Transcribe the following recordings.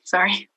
Sorry.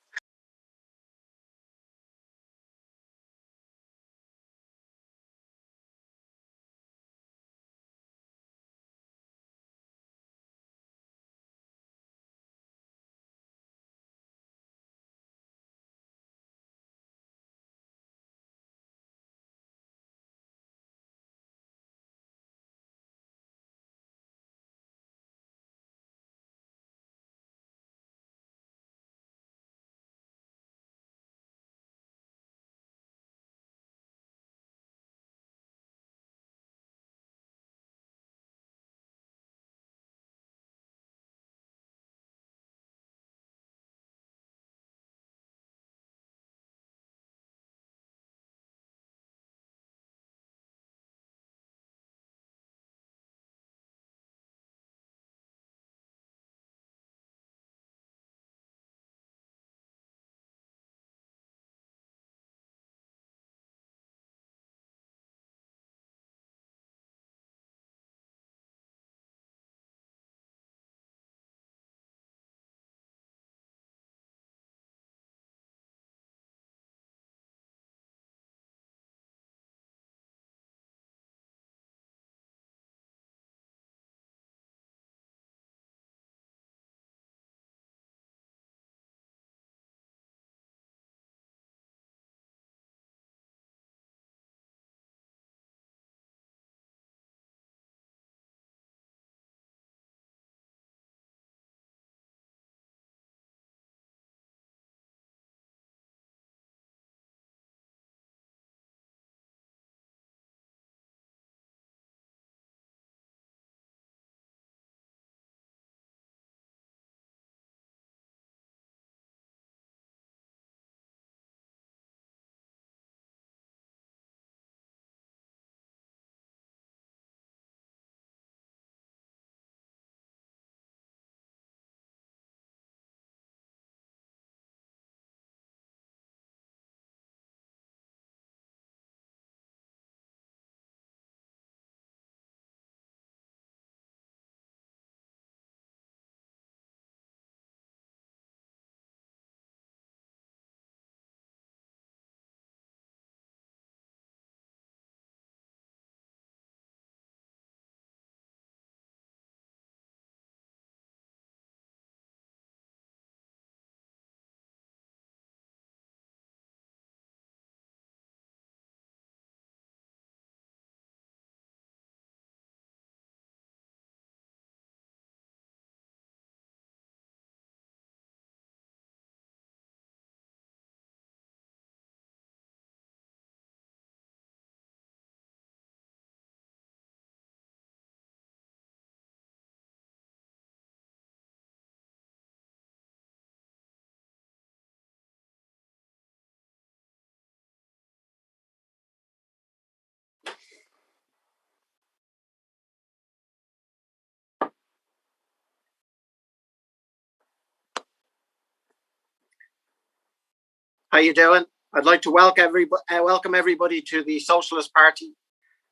How you doing? I'd like to welcome everybody to the Socialist Party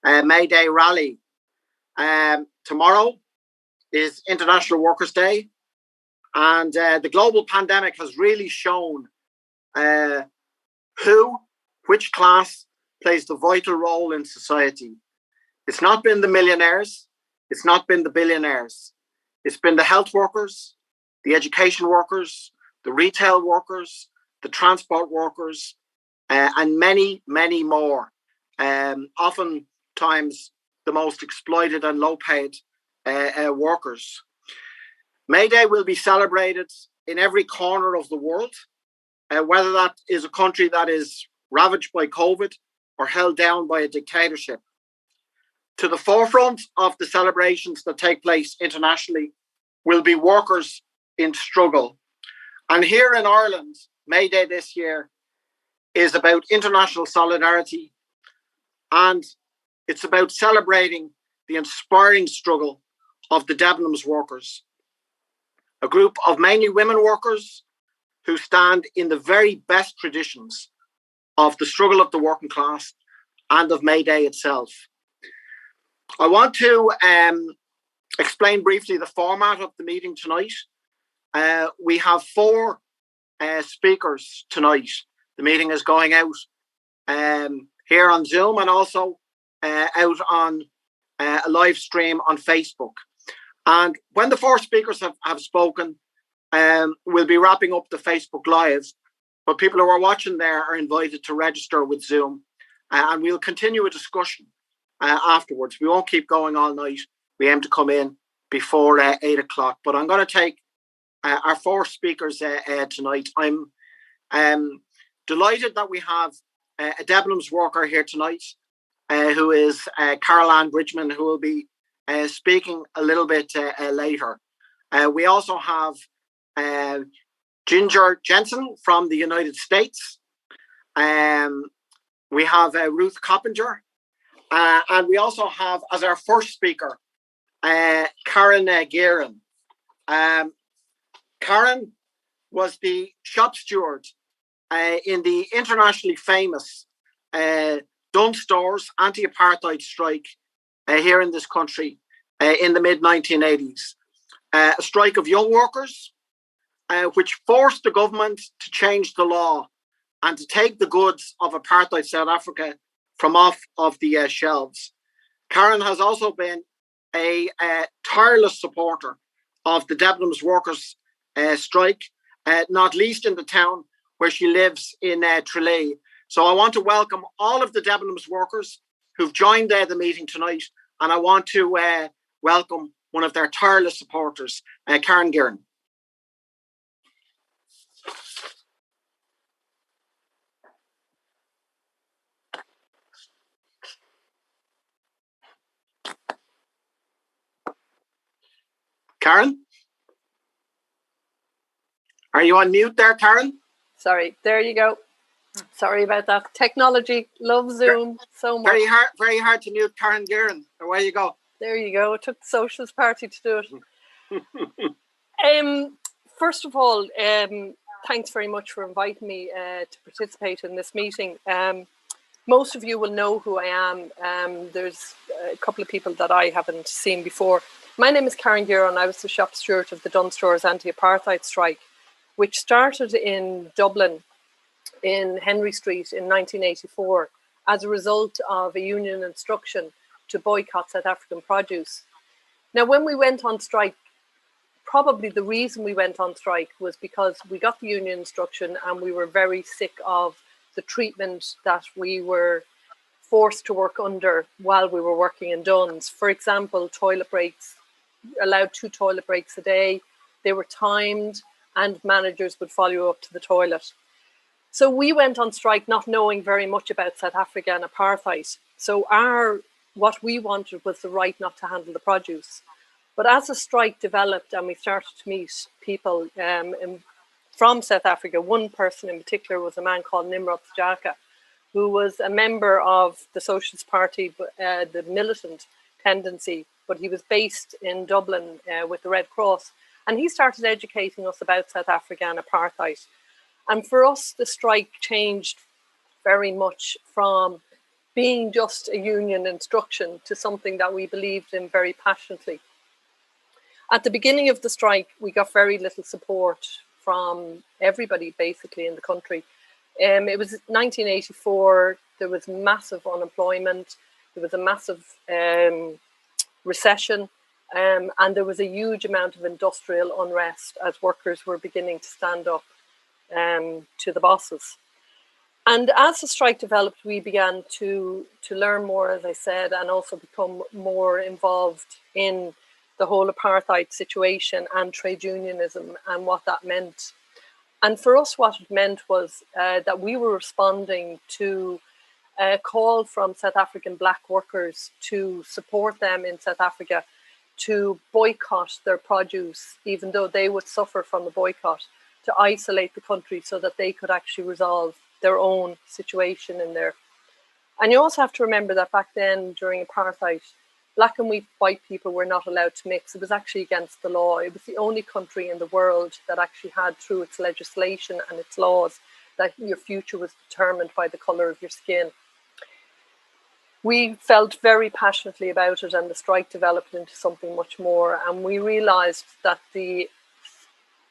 May Day rally. Tomorrow is International Workers' Day, and the global pandemic has really shown which class plays the vital role in society. It's not been the millionaires, it's not been the billionaires, it's been the health workers, the education workers, the retail workers, the transport workers, and many, many more. Oftentimes the most exploited and low-paid workers. May Day will be celebrated in every corner of the world, whether that is a country that is ravaged by COVID or held down by a dictatorship. To the forefront of the celebrations that take place internationally will be workers in struggle. And here in Ireland, May Day this year is about international solidarity, and it's about celebrating the inspiring struggle of the Debenhams workers, a group of mainly women workers who stand in the very best traditions of the struggle of the working class and of May Day itself. I want to explain briefly the format of the meeting tonight. We have 4 speakers tonight. The meeting is going out here on Zoom and also out on a live stream on Facebook. And when the four speakers have spoken, we'll be wrapping up the Facebook Live. But people who are watching there are invited to register with Zoom. And we'll continue a discussion afterwards. We won't keep going all night. We aim to come in before 8 o'clock. But I'm going to take our four speakers tonight. I'm delighted that we have a Debenhams worker here tonight, who is Carol-Ann Bridgman, who will be speaking a little bit later. We also have Jensen from the United States. We have Ruth Coppinger. And we also have, as our first speaker, Karen Gearon. Karen was the shop steward in the internationally famous Dunne stores anti-apartheid strike here in this country in the mid-1980s. A strike of young workers, which forced the government to change the law and to take the goods of apartheid South Africa from off of the shelves. Karen has also been a tireless supporter of the Debenhams workers' strike, not least in the town where she lives in Tralee. So I want to welcome all of the Debenhams workers who've joined the meeting tonight, and I want to welcome one of their tireless supporters, Karen Gearon. Karen? Are you on mute there, Karen? Sorry, there you go. Sorry about that. Technology, love Zoom so much. Very hard to mute Karen Gearon. Away you go. There you go. It took the Socialist Party to do it. First of all, thanks very much for inviting me to participate in this meeting. Most of you will know who I am. There's a couple of people that I haven't seen before. My name is Karen Gearon. I was the shop steward of the Dunne Stores Anti-Apartheid Strike, which started in Dublin in Henry Street in 1984 as a result of a union instruction to boycott South African produce. Now, when we went on strike, probably the reason we went on strike was because we got the union instruction and we were very sick of the treatment that we were forced to work under while we were working in Dunnes. For example, toilet breaks, allowed 2 toilet breaks a day. They were timed and managers would follow you up to the toilet. So we went on strike not knowing very much about South Africa and apartheid. So what we wanted was the right not to handle the produce. But as the strike developed and we started to meet people from South Africa, one person in particular was a man called Nimrod Sjaka, who was a member of the Socialist Party, the militant tendency, but he was based in Dublin with the Red Cross. And he started educating us about South Africa and apartheid. And for us, the strike changed very much from being just a union instruction to something that we believed in very passionately. At the beginning of the strike, we got very little support from everybody, basically, in the country. It was 1984. There was massive unemployment. There was a massive recession. And there was a huge amount of industrial unrest as workers were beginning to stand up to the bosses. And as the strike developed, we began to learn more, as I said, and also become more involved in the whole apartheid situation and trade unionism and what that meant. And for us, what it meant was that we were responding to a call from South African black workers to support them in South Africa, to boycott their produce, even though they would suffer from the boycott, to isolate the country so that they could actually resolve their own situation in there. And you also have to remember that back then, during apartheid, black and white people were not allowed to mix. It was actually against the law. It was the only country in the world that actually had, through its legislation and its laws, that your future was determined by the colour of your skin. We felt very passionately about it, and the strike developed into something much more. And we realised that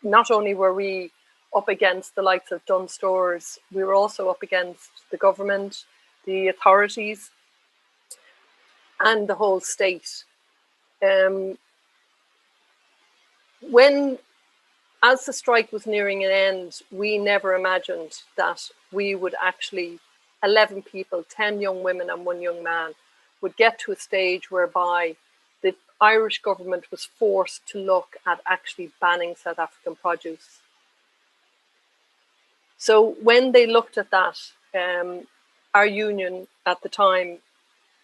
not only were we up against the likes of Dunne stores. We were also up against the government, the authorities, and the whole state. As the strike was nearing an end, we never imagined that we would actually, 11 people, 10 young women and 1 young man, would get to a stage whereby the Irish government was forced to look at actually banning South African produce. So when they looked at that, our union at the time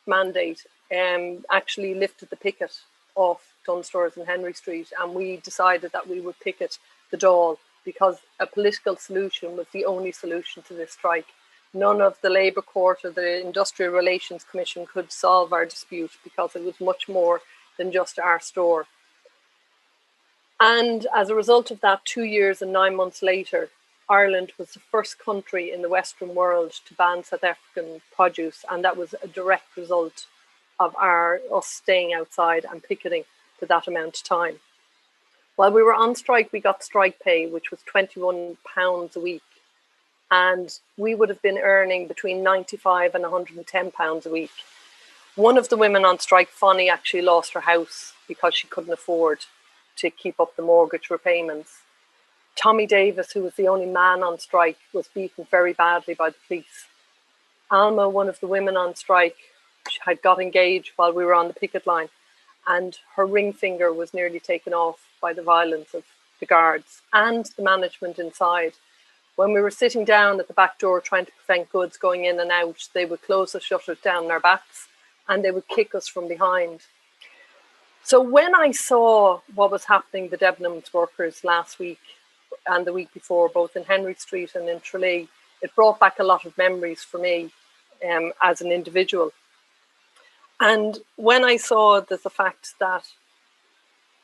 mandate actually lifted the picket off Dunne stores in Henry Street, and we decided that we would picket the Dáil because a political solution was the only solution to this strike. None of the Labour Court or the Industrial Relations Commission could solve our dispute because it was much more than just our store. And as a result of that, 2 years and 9 months later, Ireland was the first country in the Western world to ban South African produce, and that was a direct result of us staying outside and picketing for that amount of time. While we were on strike, we got strike pay, which was £21 a week, and we would have been earning between £95 and £110 a week. One of the women on strike, Fanny, actually lost her house because she couldn't afford to keep up the mortgage repayments. Tommy Davis, who was the only man on strike, was beaten very badly by the police. Alma, one of the women on strike, had got engaged while we were on the picket line, and her ring finger was nearly taken off by the violence of the guards and the management inside. When we were sitting down at the back door trying to prevent goods going in and out, they would close the shutters down our backs and they would kick us from behind. So when I saw what was happening to the Debenhams workers last week and the week before, both in Henry Street and in Tralee, it brought back a lot of memories for me as an individual. And when I saw the fact that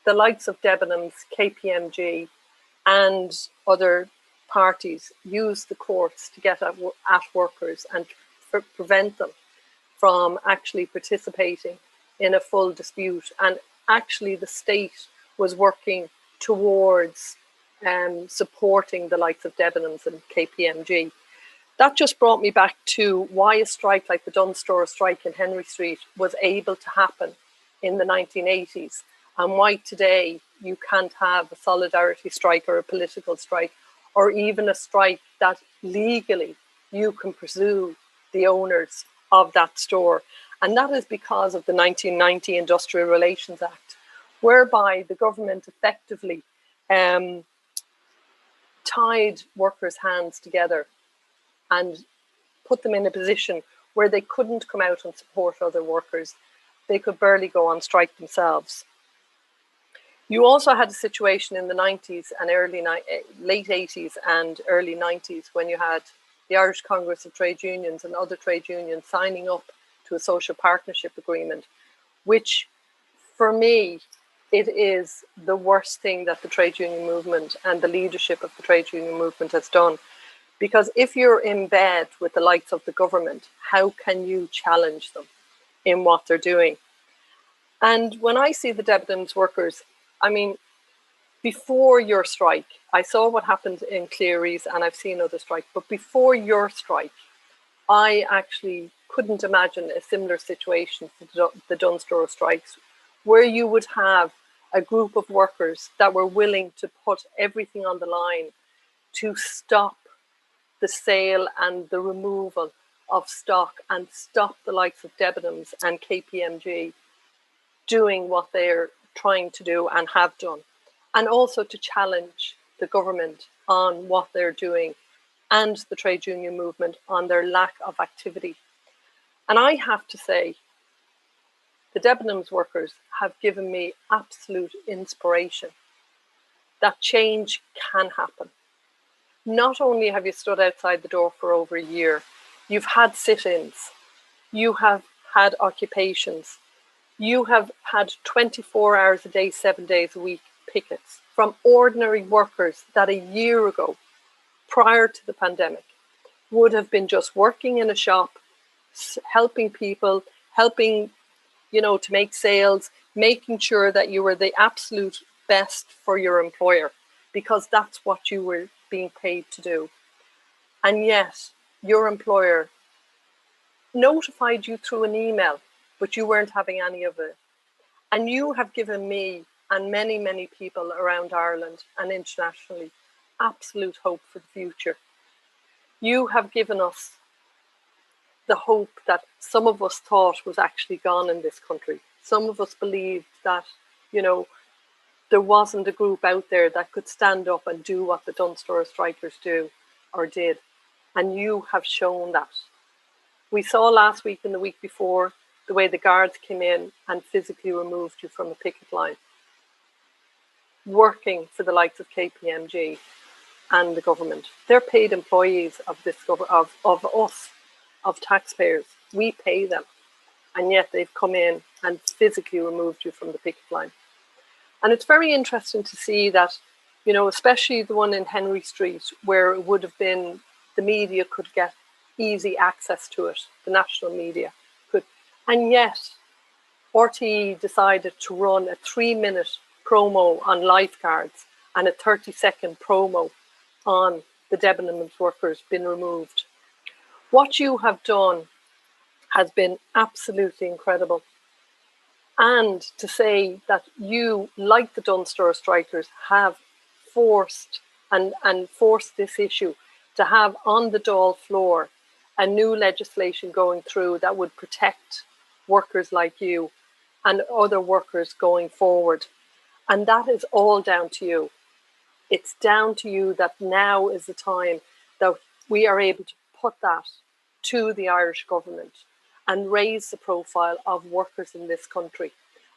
the likes of Debenhams, KPMG and other parties used the courts to get at workers and prevent them from actually participating in a full dispute, and actually the state was working towards supporting the likes of Debenhams and KPMG. That just brought me back to why a strike like the Dunne store strike in Henry Street was able to happen in the 1980s, and why today you can't have a solidarity strike or a political strike, or even a strike that legally you can pursue the owners of that store. And that is because of the 1990 Industrial Relations Act, whereby the government effectively tied workers' hands together and put them in a position where they couldn't come out and support other workers. They could barely go on strike themselves. You also had a situation in the 90s and late 80s and early 90s when you had the Irish Congress of Trade Unions and other trade unions signing up to a social partnership agreement, which for me, it is the worst thing that the trade union movement and the leadership of the trade union movement has done. Because if you're in bed with the likes of the government, how can you challenge them in what they're doing? And when I see the Debenhams workers, I mean, before your strike, I saw what happened in Cleary's and I've seen other strikes, but before your strike, I actually couldn't imagine a similar situation to the Dunne store strikes, where you would have a group of workers that were willing to put everything on the line to stop the sale and the removal of stock and stop the likes of Debenhams and KPMG doing what they're trying to do and have done, and also to challenge the government on what they're doing and the trade union movement on their lack of activity. And I have to say, the Debenhams workers have given me absolute inspiration that change can happen. Not only have you stood outside the door for over a year, you've had sit-ins, you have had occupations, you have had 24 hours a day, 7 days a week pickets from ordinary workers that a year ago, prior to the pandemic, would have been just working in a shop, helping people, helping, to make sales, making sure that you were the absolute best for your employer, because that's what you were being paid to do. And yet your employer notified you through an email, but you weren't having any of it. And you have given me and many, many people around Ireland and internationally absolute hope for the future. You have given us the hope that some of us thought was actually gone in this country. Some of us believed that, you know, there wasn't a group out there that could stand up and do what the Dunne Stores strikers do or did. And you have shown that. We saw last week and the week before the way the guards came in and physically removed you from a picket line, working for the likes of KPMG and the government. They're paid employees of this of us, of taxpayers. We pay them, and yet they've come in and physically removed you from the picket line. And it's very interesting to see that, you know, especially the one in Henry Street, where it would have been the media could get easy access to it, the national media could, and yet RTE decided to run a 3-minute promo on lifeguards and a 30-second promo on the Debenhams workers being removed. What you have done has been absolutely incredible. And to say that you, like the Dunne Stores strikers, have forced this issue to have on the Dáil floor a new legislation going through that would protect workers like you and other workers going forward. And that is all down to you. It's down to you that now is the time that we are able to put that to the Irish government and raise the profile of workers in this country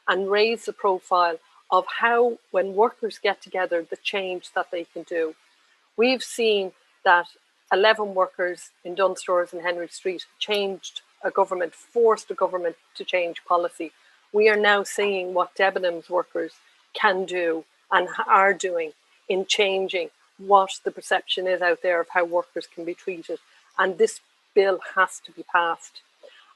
and raise the profile of how, when workers get together, the change that they can do. We've seen that 11 workers in Dunne Stores in Henry Street changed a government, forced a government to change policy. We are now seeing what Debenhams workers can do and are doing in changing what the perception is out there of how workers can be treated. And this bill has to be passed.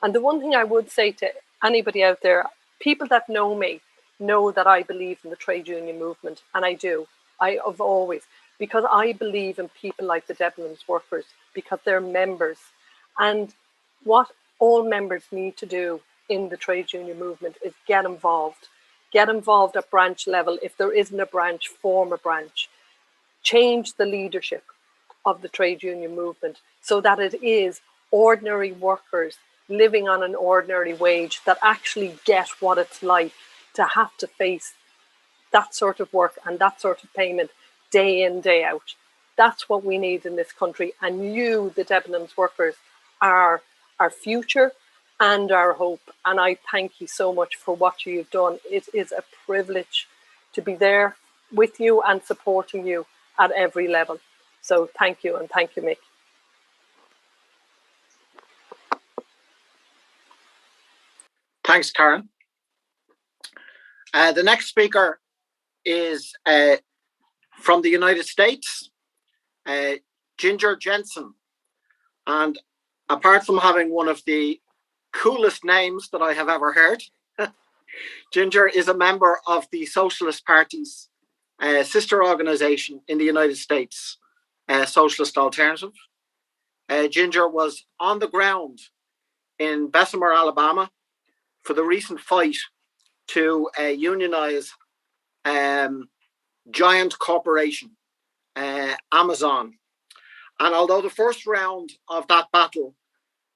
And the one thing I would say to anybody out there, people that know me know that I believe in the trade union movement, and I do. I have always, because I believe in people like the Debenhams workers, because they're members. And what all members need to do in the trade union movement is get involved. Get involved at branch level. If there isn't a branch, form a branch. Change the leadership of the trade union movement so that it is ordinary workers living on an ordinary wage that actually get what it's like to have to face that sort of work and that sort of payment day in, day out. That's what we need in this country. And you, the Debenhams workers, are our future and our hope. And I thank you so much for what you've done. It is a privilege to be there with you and supporting you at every level. So thank you, and thank you, Mick. Thanks, Karen. The next speaker is from the United States, Ginger Jensen. And apart from having one of the coolest names that I have ever heard, Ginger is a member of the Socialist Party's sister organization in the United States, Socialist Alternative. Ginger was on the ground in Bessemer, Alabama, for the recent fight to unionize giant corporation, Amazon. And although the first round of that battle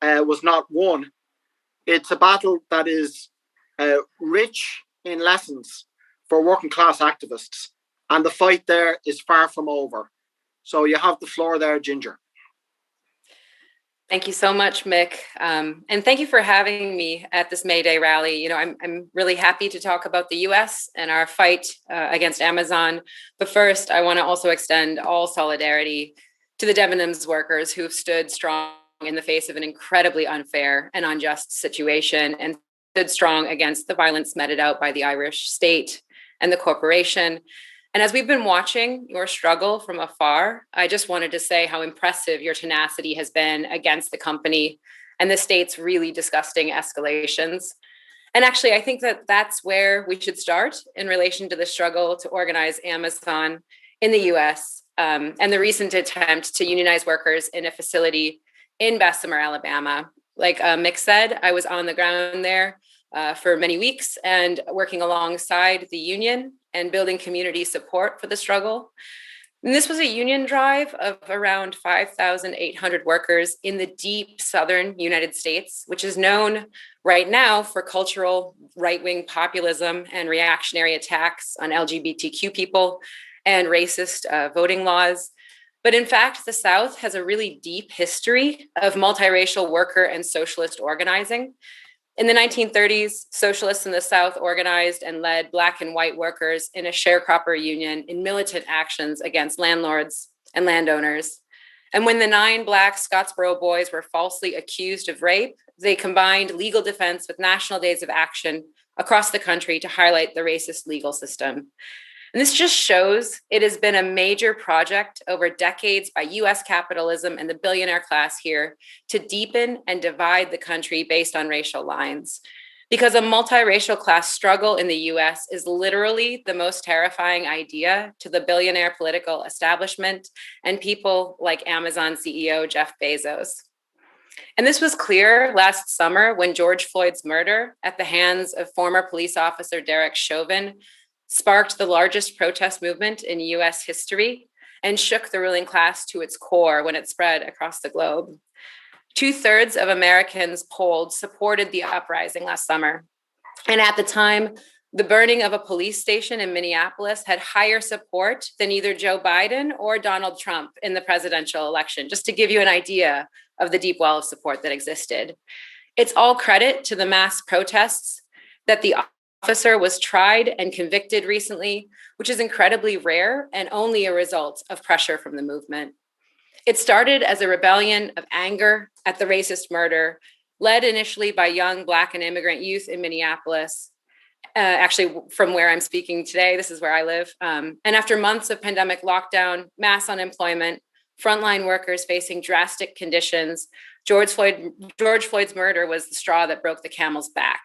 was not won, it's a battle that is rich in lessons for working class activists. And the fight there is far from over. So you have the floor there, Ginger. Thank you so much, Mick. And thank you for having me at this May Day rally. You know, I'm really happy to talk about the US and our fight against Amazon. But first, I want to also extend all solidarity to the Debenhams workers who have stood strong in the face of an incredibly unfair and unjust situation and stood strong against the violence meted out by the Irish state and the corporation. And as we've been watching your struggle from afar, I just wanted to say how impressive your tenacity has been against the company and the state's really disgusting escalations. And actually, I think that that's where we should start in relation to the struggle to organize Amazon in the US and the recent attempt to unionize workers in a facility in Bessemer, Alabama. Like Mick said, I was on the ground there for many weeks and working alongside the union and building community support for the struggle. And this was a union drive of around 5,800 workers in the deep southern United States, which is known right now for cultural right-wing populism and reactionary attacks on LGBTQ people and racist voting laws. But in fact, the South has a really deep history of multiracial worker and socialist organizing. In the 1930s, socialists in the South organized and led Black and white workers in a sharecropper union in militant actions against landlords and landowners. And when the 9 Black Scottsboro boys were falsely accused of rape, they combined legal defense with national days of action across the country to highlight the racist legal system. And this just shows it has been a major project over decades by US capitalism and the billionaire class here to deepen and divide the country based on racial lines. Because a multiracial class struggle in the US is literally the most terrifying idea to the billionaire political establishment and people like Amazon CEO Jeff Bezos. And this was clear last summer when George Floyd's murder at the hands of former police officer Derek Chauvin sparked the largest protest movement in US history and shook the ruling class to its core when it spread across the globe. 2/3 of Americans polled supported the uprising last summer. And at the time, the burning of a police station in Minneapolis had higher support than either Joe Biden or Donald Trump in the presidential election, just to give you an idea of the deep well of support that existed. It's all credit to the mass protests that the officer was tried and convicted recently, which is incredibly rare and only a result of pressure from the movement. It started as a rebellion of anger at the racist murder, led initially by young Black and immigrant youth in Minneapolis. Actually, from where I'm speaking today, this is where I live. And after months of pandemic lockdown, mass unemployment, frontline workers facing drastic conditions, George Floyd's murder was the straw that broke the camel's back.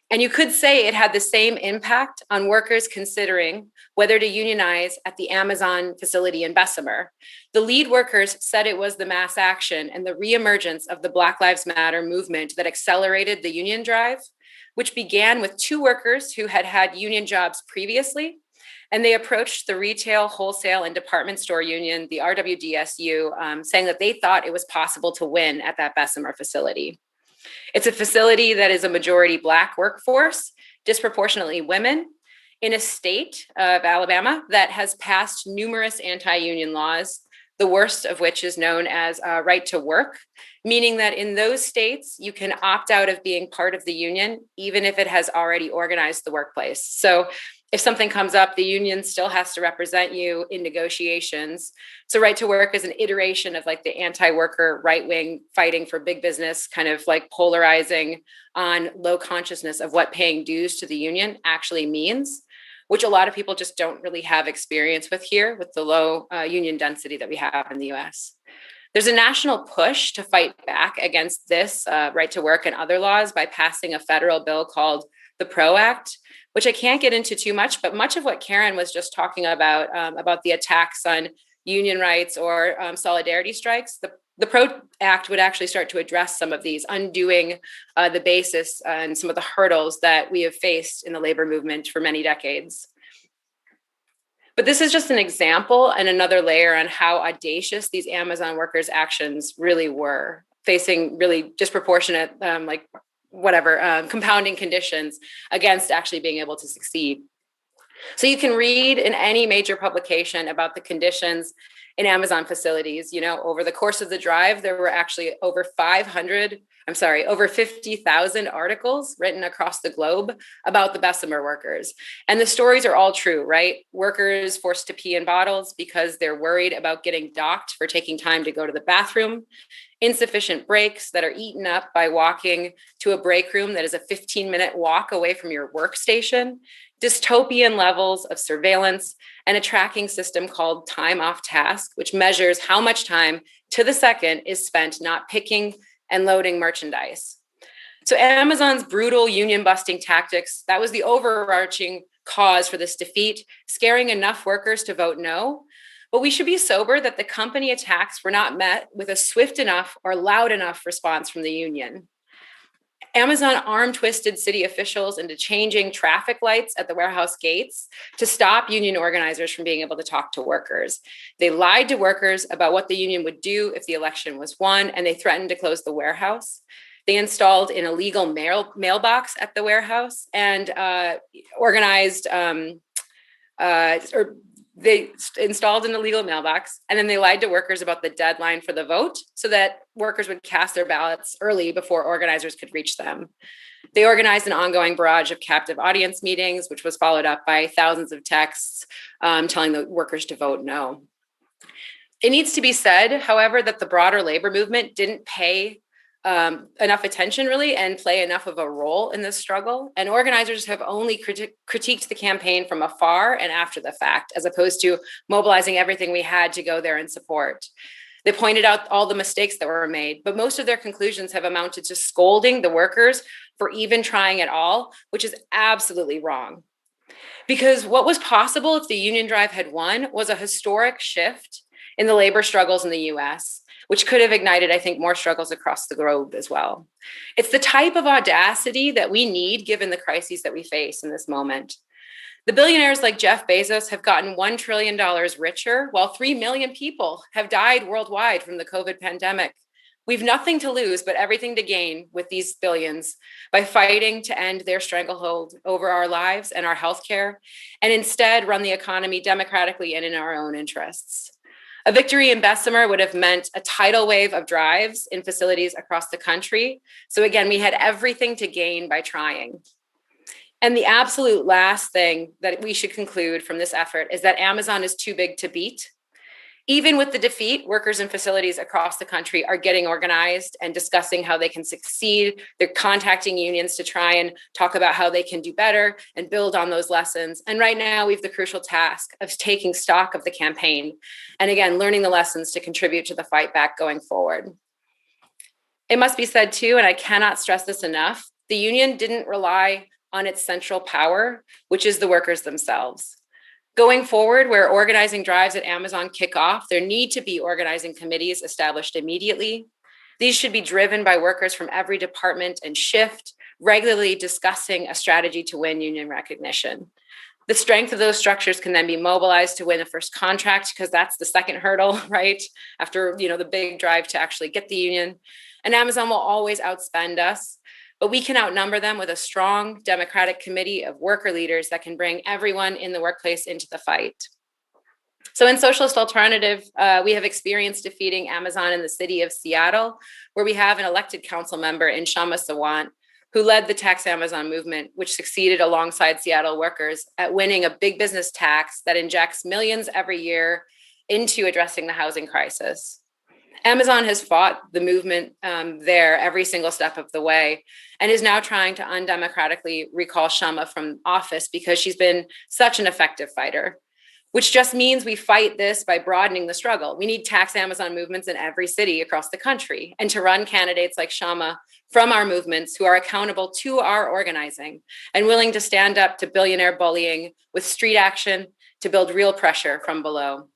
And you could say it had the same impact on workers considering whether to unionize at the Amazon facility in Bessemer. The lead workers said it was the mass action and the reemergence of the Black Lives Matter movement that accelerated the union drive, which began with 2 workers who had had union jobs previously. And they approached the retail, wholesale, and department store union, the RWDSU, saying that they thought it was possible to win at that Bessemer facility. It's a facility that is a majority Black workforce, disproportionately women, in a state of Alabama that has passed numerous anti-union laws, the worst of which is known as right to work, meaning that in those states, you can opt out of being part of the union, even if it has already organized the workplace. So if something comes up, the union still has to represent you in negotiations. So right to work is an iteration of like the anti-worker right wing fighting for big business, kind of like polarizing on low consciousness of what paying dues to the union actually means, which a lot of people just don't really have experience with here with the low union density that we have in the US. There's a national push to fight back against this right to work and other laws by passing a federal bill called the PRO Act, which I can't get into too much, but much of what Gearon was just talking about the attacks on union rights or solidarity strikes, the PRO Act would actually start to address some of these, undoing the basis and some of the hurdles that we have faced in the labor movement for many decades. But this is just an example and another layer on how audacious these Amazon workers' actions really were, facing really disproportionate, compounding conditions against actually being able to succeed. So you can read in any major publication about the conditions in Amazon facilities. You know, over the course of the drive, there were actually over 50,000 articles written across the globe about the Bessemer workers. And the stories are all true, right? Workers forced to pee in bottles because they're worried about getting docked for taking time to go to the bathroom, insufficient breaks that are eaten up by walking to a break room that is a 15-minute walk away from your workstation, dystopian levels of surveillance, and a tracking system called time off task, which measures how much time to the second is spent not picking and loading merchandise. So Amazon's brutal union busting tactics, that was the overarching cause for this defeat, scaring enough workers to vote no. But we should be sober that the company attacks were not met with a swift enough or loud enough response from the union. Amazon arm-twisted city officials into changing traffic lights at the warehouse gates to stop union organizers from being able to talk to workers. They lied to workers about what the union would do if the election was won, and they threatened to close the warehouse. They installed an illegal mailbox at the warehouse and they installed an illegal mailbox, and then they lied to workers about the deadline for the vote so that workers would cast their ballots early before organizers could reach them. They organized an ongoing barrage of captive audience meetings, which was followed up by thousands of texts telling the workers to vote no. It needs to be said, however, that the broader labor movement didn't pay enough attention really and play enough of a role in this struggle. And organizers have only critiqued the campaign from afar and after the fact, as opposed to mobilizing everything we had to go there and support. They pointed out all the mistakes that were made, but most of their conclusions have amounted to scolding the workers for even trying at all, which is absolutely wrong. Because what was possible if the union drive had won was a historic shift in the labor struggles in the US, which could have ignited, I think, more struggles across the globe as well. It's the type of audacity that we need given the crises that we face in this moment. The billionaires like Jeff Bezos have gotten $1 trillion richer, while 3 million people have died worldwide from the COVID pandemic. We've nothing to lose, but everything to gain with these billions by fighting to end their stranglehold over our lives and our healthcare, and instead run the economy democratically and in our own interests. A victory in Bessemer would have meant a tidal wave of drives in facilities across the country. So again, we had everything to gain by trying. And the absolute last thing that we should conclude from this effort is that Amazon is too big to beat. Even with the defeat, workers in facilities across the country are getting organized and discussing how they can succeed. They're contacting unions to try and talk about how they can do better and build on those lessons. And right now, we have the crucial task of taking stock of the campaign and again, learning the lessons to contribute to the fight back going forward. It must be said too, and I cannot stress this enough, the union didn't rely on its central power, which is the workers themselves. Going forward, where organizing drives at Amazon kick off, there need to be organizing committees established immediately. These should be driven by workers from every department and shift, regularly discussing a strategy to win union recognition. The strength of those structures can then be mobilized to win the first contract, because that's the second hurdle, right? After the big drive to actually get the union. And Amazon will always outspend us, but we can outnumber them with a strong democratic committee of worker leaders that can bring everyone in the workplace into the fight. So in Socialist Alternative, we have experienced defeating Amazon in the city of Seattle, where we have an elected council member in Shama Sawant, who led the Tax Amazon movement, which succeeded alongside Seattle workers at winning a big business tax that injects millions every year into addressing the housing crisis. Amazon has fought the movement there every single step of the way and is now trying to undemocratically recall Shama from office because she's been such an effective fighter, which just means we fight this by broadening the struggle. We need tax Amazon movements in every city across the country, and to run candidates like Shama from our movements who are accountable to our organizing and willing to stand up to billionaire bullying with street action to build real pressure from below.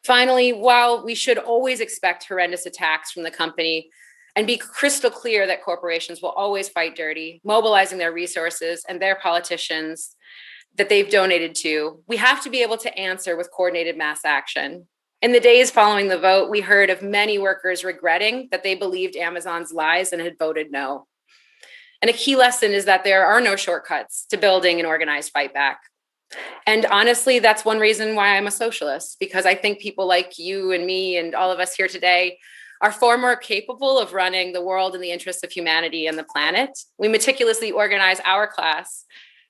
Finally, while we should always expect horrendous attacks from the company and be crystal clear that corporations will always fight dirty, mobilizing their resources and their politicians that they've donated to, we have to be able to answer with coordinated mass action. In the days following the vote, we heard of many workers regretting that they believed Amazon's lies and had voted no. And a key lesson is that there are no shortcuts to building an organized fight back. And honestly, that's one reason why I'm a socialist, because I think people like you and me and all of us here today are far more capable of running the world in the interests of humanity and the planet. We meticulously organize our class,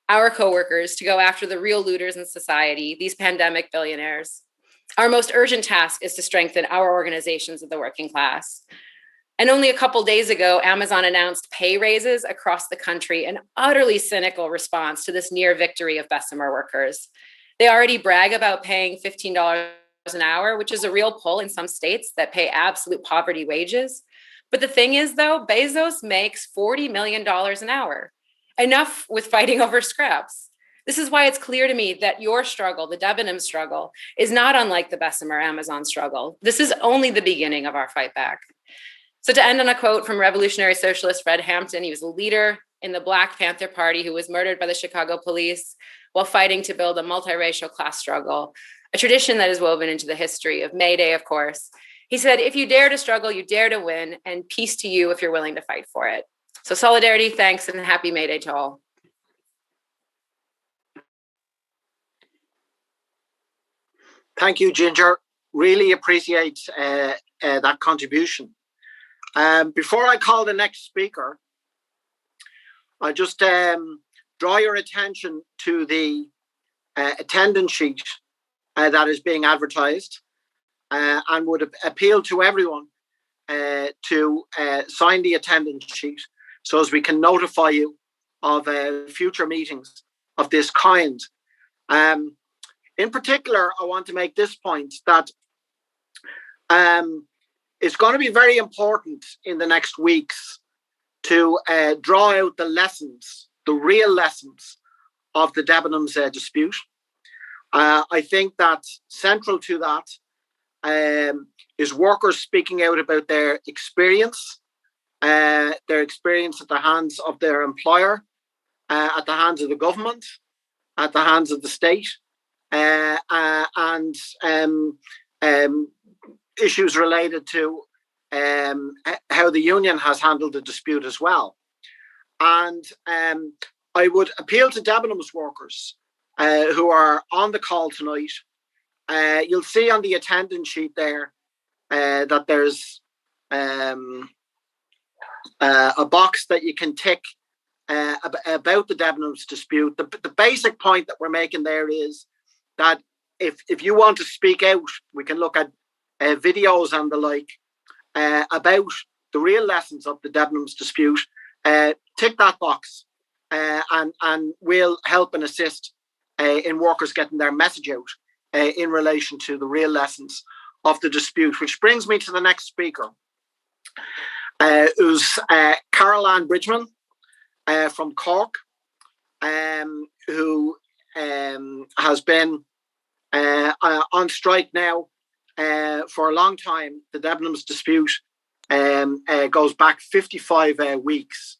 our coworkers, to go after the real looters in society, these pandemic billionaires. Our most urgent task is to strengthen our organizations of the working class. And only a couple days ago, Amazon announced pay raises across the country, an utterly cynical response to this near victory of Bessemer workers. They already brag about paying $15 an hour, which is a real pull in some states that pay absolute poverty wages. But the thing is, though, Bezos makes $40 million an hour, enough with fighting over scraps. This is why it's clear to me that your struggle, the Debenhams struggle, is not unlike the Bessemer Amazon struggle. This is only the beginning of our fight back. So to end on a quote from revolutionary socialist Fred Hampton, he was a leader in the Black Panther Party who was murdered by the Chicago police while fighting to build a multiracial class struggle, a tradition that is woven into the history of May Day, of course. He said, if you dare to struggle, you dare to win, and peace to you if you're willing to fight for it. So solidarity, thanks, and happy May Day to all. Thank you, Ginger. Really appreciate that contribution. Before I call the next speaker, I just draw your attention to the attendance sheet that is being advertised and would appeal to everyone to sign the attendance sheet so as we can notify you of future meetings of this kind. In particular, I want to make this point that it's going to be very important in the next weeks to draw out the lessons, the real lessons of the Debenhams dispute. I think that central to that is workers speaking out about their experience at the hands of their employer, at the hands of the government, at the hands of the state, and issues related to how the union has handled the dispute as well. And I would appeal to Debenhams workers who are on the call tonight. You'll see on the attendance sheet there that there's a box that you can tick about the Debenhams dispute. The basic point that we're making there is that if you want to speak out, we can look at videos and the like about the real lessons of the Debenhams dispute. Tick that box and we'll help and assist in workers getting their message out in relation to the real lessons of the dispute, which brings me to the next speaker, who's Carol Ann Bridgman from Cork, who has been on strike now for a long time. The Debenhams dispute goes back 55 weeks.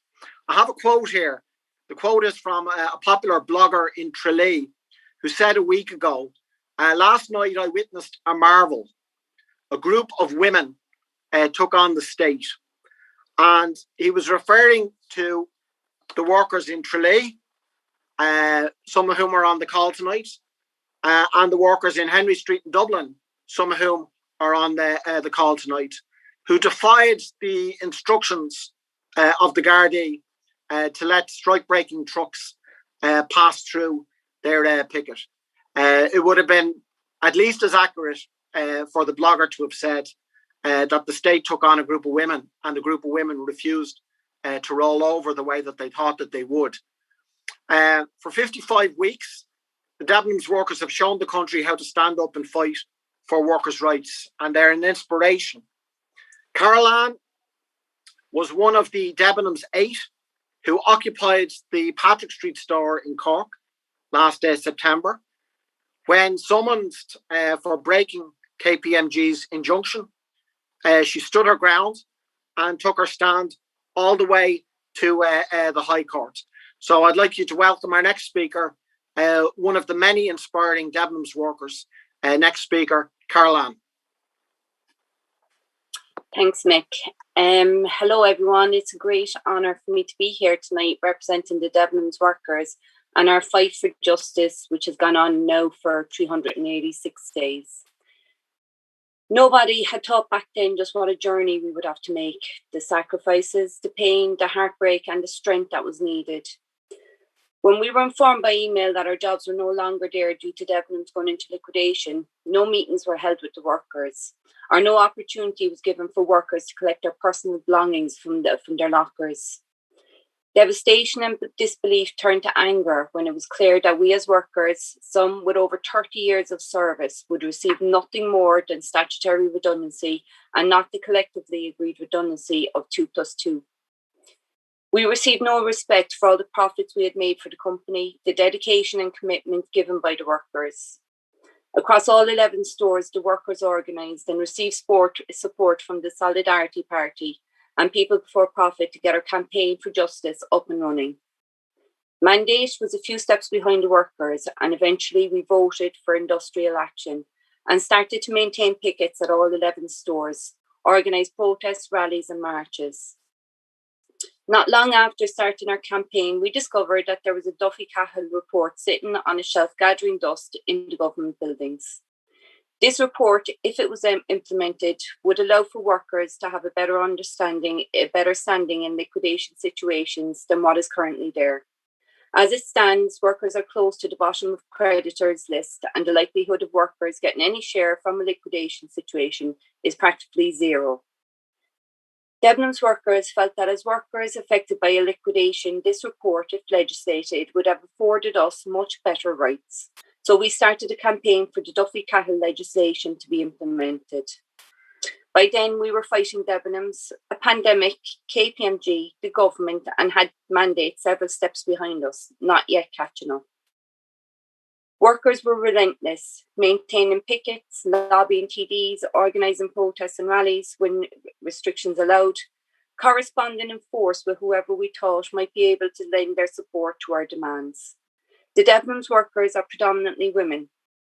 I have a quote here. The quote is from a popular blogger in Tralee who said a week ago, last night I witnessed a marvel. A group of women took on the state. And he was referring to the workers in Tralee, some of whom are on the call tonight, and the workers in Henry Street in Dublin, some of whom are on the call tonight, who defied the instructions of the Gardaí to let strike-breaking trucks pass through their picket. It would have been at least as accurate for the blogger to have said that the state took on a group of women and the group of women refused to roll over the way that they thought that they would. For 55 weeks, the Debenhams workers have shown the country how to stand up and fight for workers' rights, and they're an inspiration. Carol Ann was one of the Debenhams 8 who occupied the Patrick Street store in Cork last September, when summoned for breaking KPMG's injunction. She stood her ground and took her stand all the way to the High Court. So I'd like you to welcome our next speaker, one of the many inspiring Debenhams workers. Next speaker, Carol Ann. Thanks, Mick. Hello, everyone. It's a great honour for me to be here tonight representing the Debenhams workers and our fight for justice, which has gone on now for 386 days. Nobody had thought back then just what a journey we would have to make, the sacrifices, the pain, the heartbreak, and the strength that was needed. When we were informed by email that our jobs were no longer there due to Debenhams going into liquidation, no meetings were held with the workers, or no opportunity was given for workers to collect their personal belongings from their lockers. Devastation and disbelief turned to anger when it was clear that we as workers, some with over 30 years of service, would receive nothing more than statutory redundancy and not the collectively agreed redundancy of 2+2. We received no respect for all the profits we had made for the company, the dedication and commitment given by the workers. Across all 11 stores, the workers organised and received support from the Solidarity Party and People Before Profit to get our campaign for justice up and running. Mandate was a few steps behind the workers, and eventually we voted for industrial action and started to maintain pickets at all 11 stores, organised protests, rallies and marches. Not long after starting our campaign, we discovered that there was a Duffy Cahill report sitting on a shelf gathering dust in the government buildings. This report, if it was implemented, would allow for workers to have a better understanding, a better standing in liquidation situations than what is currently there. As it stands, workers are close to the bottom of creditors' list, and the likelihood of workers getting any share from a liquidation situation is practically zero. Debenhams workers felt that as workers affected by a liquidation, this report, if legislated, would have afforded us much better rights. So we started a campaign for the Duffy Cahill legislation to be implemented. By then, we were fighting Debenhams, a pandemic, KPMG, the government, and had mandates several steps behind us, not yet catching up. Workers were relentless, maintaining pickets, lobbying TDs, organising protests and rallies when restrictions allowed, corresponding in force with whoever we thought might be able to lend their support to our demands. The Debenhams workers are predominantly women,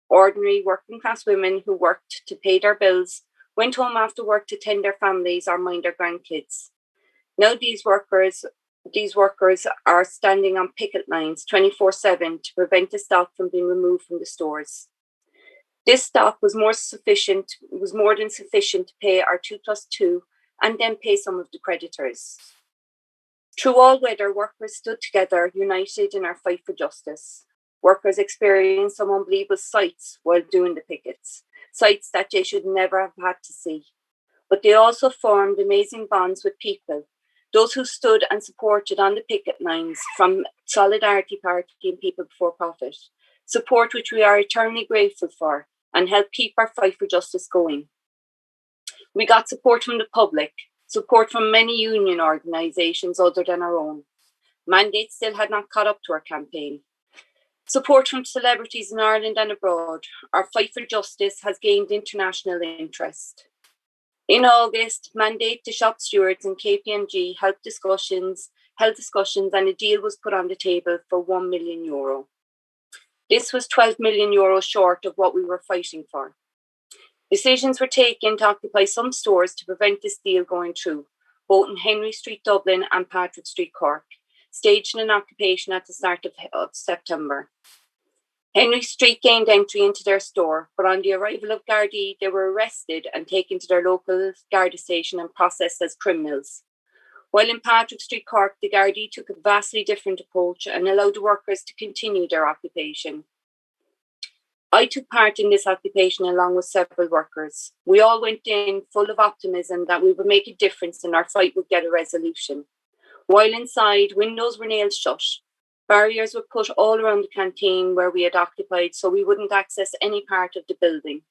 ordinary working class women who worked to pay their bills, went home after work to tend their families or mind their grandkids. Now these workers are standing on picket lines 24/7 to prevent the stock from being removed from the stores. This stock was more than sufficient to pay our 2+2 and then pay some of the creditors. Through all weather, workers stood together, united in our fight for justice. Workers experienced some unbelievable sights while doing the pickets, sights that they should never have had to see. But they also formed amazing bonds with people, those who stood and supported on the picket lines from Solidarity Party and People Before Profit, support which we are eternally grateful for and helped keep our fight for justice going. We got support from the public, support from many union organisations other than our own. Mandate still had not caught up to our campaign. Support from celebrities in Ireland and abroad. Our fight for justice has gained international interest. In August, Mandate, the shop stewards and KPMG held discussions and a deal was put on the table for €1 million. This was €12 million short of what we were fighting for. Decisions were taken to occupy some stores to prevent this deal going through, both in Henry Street, Dublin and Patrick Street, Cork, staging an occupation at the start of September. Henry Street gained entry into their store, but on the arrival of Gardaí, they were arrested and taken to their local Garda station and processed as criminals. While in Patrick Street, Cork, the Gardaí took a vastly different approach and allowed the workers to continue their occupation. I took part in this occupation along with several workers. We all went in full of optimism that we would make a difference and our fight would get a resolution. While inside, windows were nailed shut. Barriers were put all around the canteen where we had occupied so we wouldn't access any part of the building.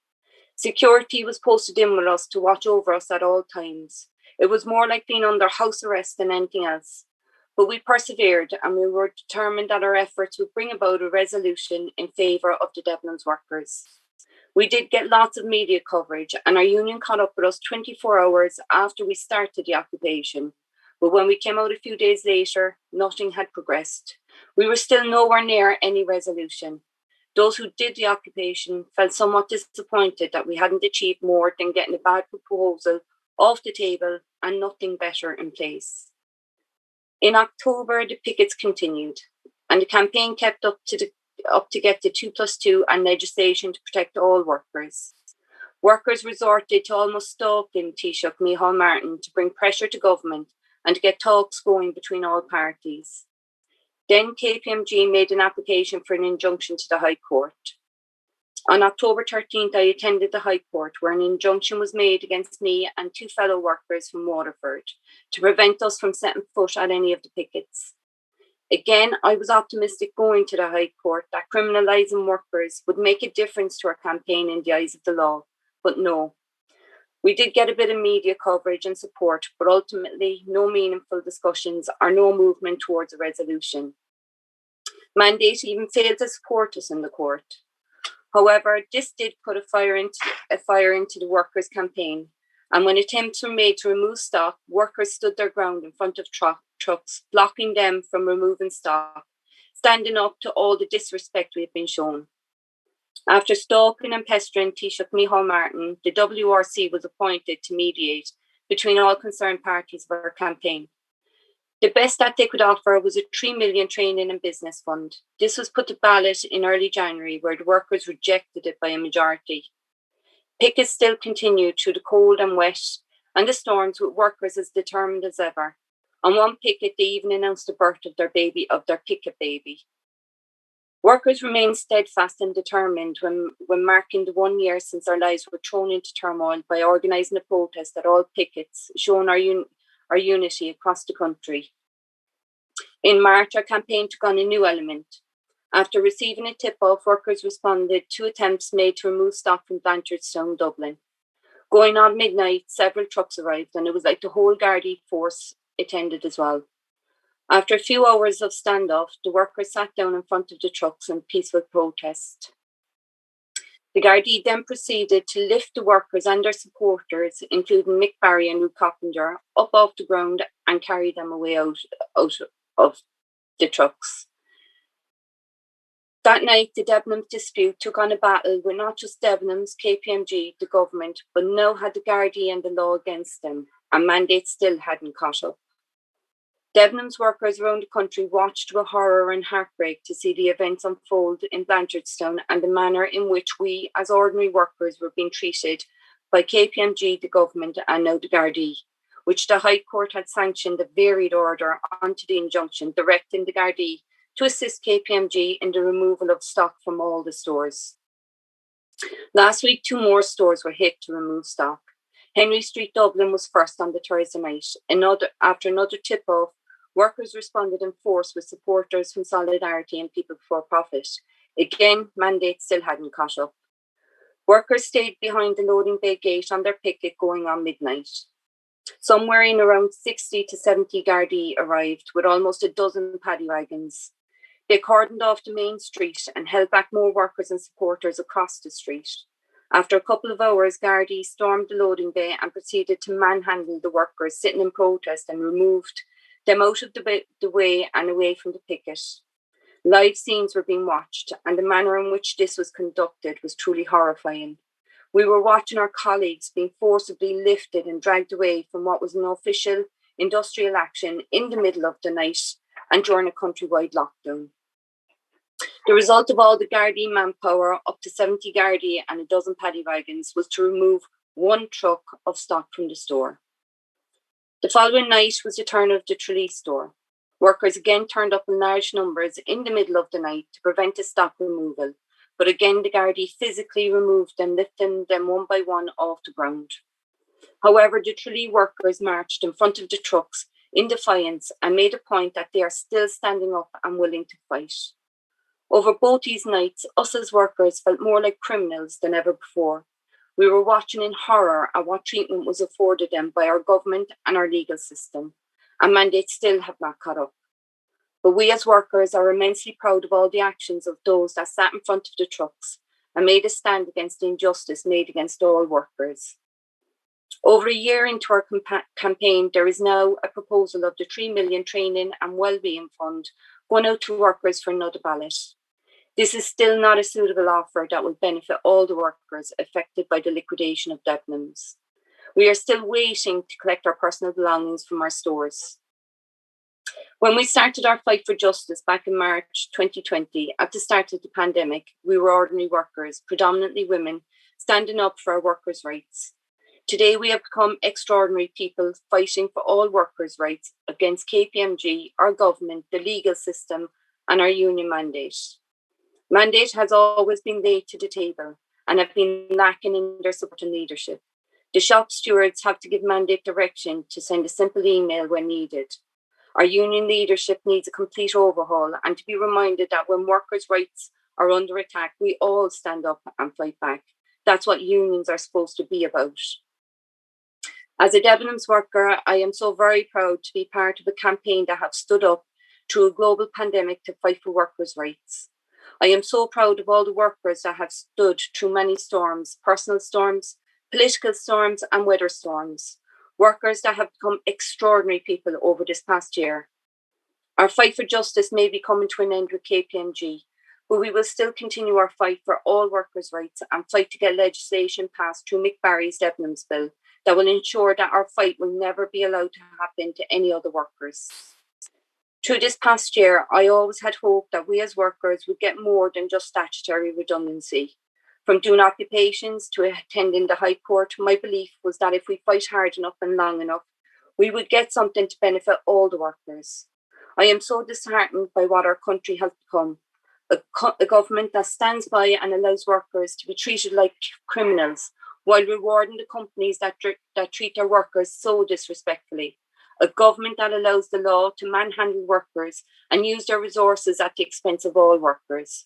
Security was posted in with us to watch over us at all times. It was more like being under house arrest than anything else. But we persevered and we were determined that our efforts would bring about a resolution in favour of the Debenhams workers. We did get lots of media coverage and our union caught up with us 24 hours after we started the occupation. But when we came out a few days later, nothing had progressed. We were still nowhere near any resolution. Those who did the occupation felt somewhat disappointed that we hadn't achieved more than getting a bad proposal off the table and nothing better in place. In October, the pickets continued and the campaign kept up to get the 2+2 and legislation to protect all workers. Workers resorted to almost stalking Taoiseach Micheál Martin to bring pressure to government and to get talks going between all parties. Then KPMG made an application for an injunction to the High Court. On October 13th, I attended the High Court where an injunction was made against me and two fellow workers from Waterford to prevent us from setting foot at any of the pickets. Again, I was optimistic going to the High Court that criminalising workers would make a difference to our campaign in the eyes of the law, but no. We did get a bit of media coverage and support, but ultimately no meaningful discussions or no movement towards a resolution. Mandate even failed to support us in the court. However, this did put a fire into the workers' campaign, and when attempts were made to remove stock, workers stood their ground in front of trucks, blocking them from removing stock, standing up to all the disrespect we have been shown. After stalking and pestering Taoiseach Micheál Martin, the WRC was appointed to mediate between all concerned parties of our campaign. The best that they could offer was a $3 million training and business fund. This was put to ballot in early January, where the workers rejected it by a majority. Pickets still continued through the cold and wet and the storms, with workers as determined as ever. On one picket, they even announced the birth of their picket baby. Workers remained steadfast and determined when marking the 1 year since our lives were thrown into turmoil by organising a protest at all pickets, showing our unity across the country. In March, our campaign took on a new element. After receiving a tip-off, workers responded to attempts made to remove stock from Blanchardstown, Dublin. Going on midnight, several trucks arrived, and it was like the whole Gardaí force attended as well. After a few hours of standoff, the workers sat down in front of the trucks in peaceful protest. The Gardaí then proceeded to lift the workers and their supporters, including Mick and Ruth Coppinger, up off the ground and carry them away out of the trucks. That night, the Debenhams dispute took on a battle with not just Debenhams, KPMG, the government, but now had the Gardaí and the law against them, and Mandate still hadn't caught up. Debenhams workers around the country watched with horror and heartbreak to see the events unfold in Blanchardstown and the manner in which we, as ordinary workers, were being treated by KPMG, the government, and now the Gardaí, which the High Court had sanctioned a varied order onto the injunction directing the Gardaí to assist KPMG in the removal of stock from all the stores. Last week, 2 more stores were hit to remove stock. Henry Street, Dublin was first on the Thursday night. After another tip-off, workers responded in force with supporters from Solidarity and People Before Profit. Again, Mandate still hadn't caught up. Workers stayed behind the loading bay gate on their picket going on midnight. Somewhere in around 60 to 70 Gardaí arrived with almost a dozen paddy wagons. They cordoned off the main street and held back more workers and supporters across the street. After a couple of hours, Gardaí stormed the loading bay and proceeded to manhandle the workers sitting in protest and removed them out of the way and away from the picket. Live scenes were being watched, and the manner in which this was conducted was truly horrifying. We were watching our colleagues being forcibly lifted and dragged away from what was an official industrial action in the middle of the night and during a countrywide lockdown. The result of all the Gardaí manpower, up to 70 Gardaí and a dozen paddy wagons, was to remove 1 truck of stock from the store. The following night was the turn of the Tralee store. Workers again turned up in large numbers in the middle of the night to prevent the stock removal, but again the Gardaí physically removed them, lifting them one by one off the ground. However, the Tralee workers marched in front of the trucks in defiance and made a point that they are still standing up and willing to fight. Over both these nights, us as workers felt more like criminals than ever before. We were watching in horror at what treatment was afforded them by our government and our legal system, and Mandate still have not caught up. But we as workers are immensely proud of all the actions of those that sat in front of the trucks and made a stand against the injustice made against all workers. Over a year into our campaign, there is now a proposal of the $3 million training and wellbeing fund going out to workers for another ballot. This is still not a suitable offer that will benefit all the workers affected by the liquidation of Debenhams. We are still waiting to collect our personal belongings from our stores. When we started our fight for justice back in March 2020, at the start of the pandemic, we were ordinary workers, predominantly women, standing up for our workers' rights. Today, we have become extraordinary people fighting for all workers' rights against KPMG, our government, the legal system, and our union mandate. Mandate has always been laid to the table and have been lacking in their support and leadership. The shop stewards have to give Mandate direction to send a simple email when needed. Our union leadership needs a complete overhaul and to be reminded that when workers' rights are under attack, we all stand up and fight back. That's what unions are supposed to be about. As a Debenhams worker, I am so very proud to be part of a campaign that have stood up through a global pandemic to fight for workers' rights. I am so proud of all the workers that have stood through many storms, personal storms, political storms, and weather storms. Workers that have become extraordinary people over this past year. Our fight for justice may be coming to an end with KPMG, but we will still continue our fight for all workers' rights and fight to get legislation passed through Mick Barry's Debenhams bill that will ensure that our fight will never be allowed to happen to any other workers. Through this past year, I always had hope that we as workers would get more than just statutory redundancy. From doing occupations to attending the High Court, my belief was that if we fight hard enough and long enough, we would get something to benefit all the workers. I am so disheartened by what our country has become. A government that stands by and allows workers to be treated like criminals while rewarding the companies that treat their workers so disrespectfully. A government that allows the law to manhandle workers and use their resources at the expense of all workers.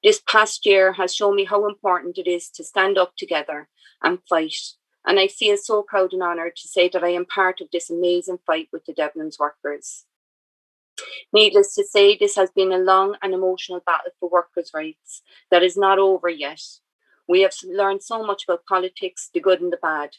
This past year has shown me how important it is to stand up together and fight. And I feel so proud and honoured to say that I am part of this amazing fight with the Debenhams workers. Needless to say, this has been a long and emotional battle for workers' rights that is not over yet. We have learned so much about politics, the good and the bad.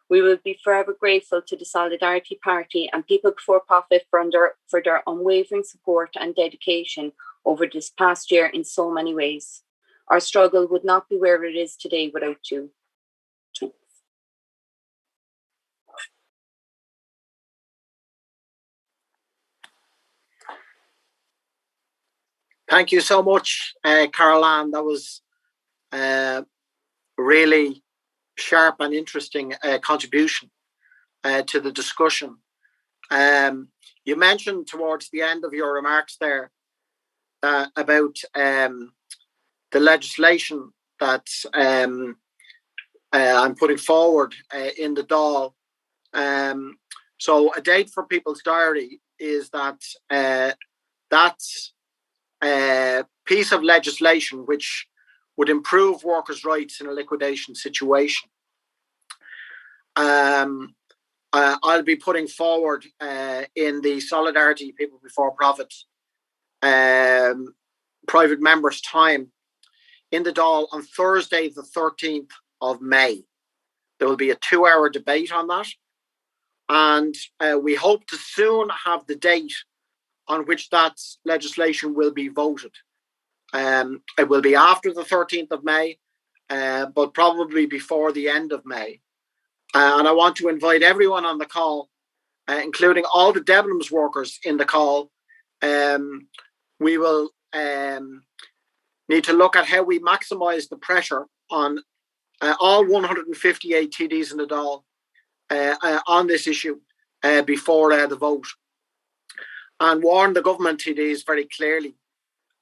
We will be forever grateful to the Solidarity Party and People Before Profit for their unwavering support and dedication over this past year in so many ways. Our struggle would not be where it is today without you. Thank you so much, Caroline. That was really sharp and interesting contribution to the discussion. You mentioned towards the end of your remarks there about the legislation that I'm putting forward in the Dáil. So a date for people's diary is that piece of legislation which would improve workers' rights in a liquidation situation. I'll be putting forward in the Solidarity People Before Profit private members' time in the Dáil on Thursday, the 13th of May. There will be a 2-hour debate on that. And we hope to soon have the date on which that legislation will be voted. It will be after the 13th of May, but probably before the end of May. And I want to invite everyone on the call, including all the Debenhams workers in the call. We will need to look at how we maximise the pressure on all 158 TDs in the Dáil on this issue before the vote. And warn the government TDs very clearly